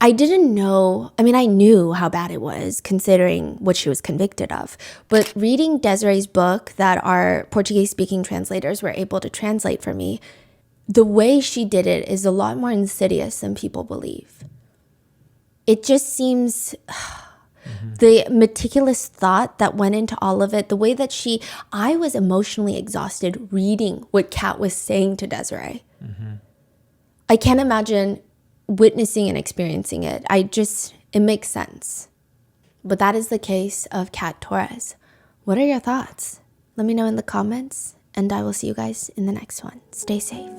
I didn't know, I knew how bad it was considering what she was convicted of. But reading Desiree's book that our Portuguese-speaking translators were able to translate for me, the way she did it is a lot more insidious than people believe. It just seems... The meticulous thought that went into all of it, the way that I was emotionally exhausted reading what Kat was saying to Desiree. Mm-hmm. I can't imagine witnessing and experiencing it. It makes sense. But that is the case of Kat Torres. What are your thoughts? Let me know in the comments, and I will see you guys in the next one. Stay safe.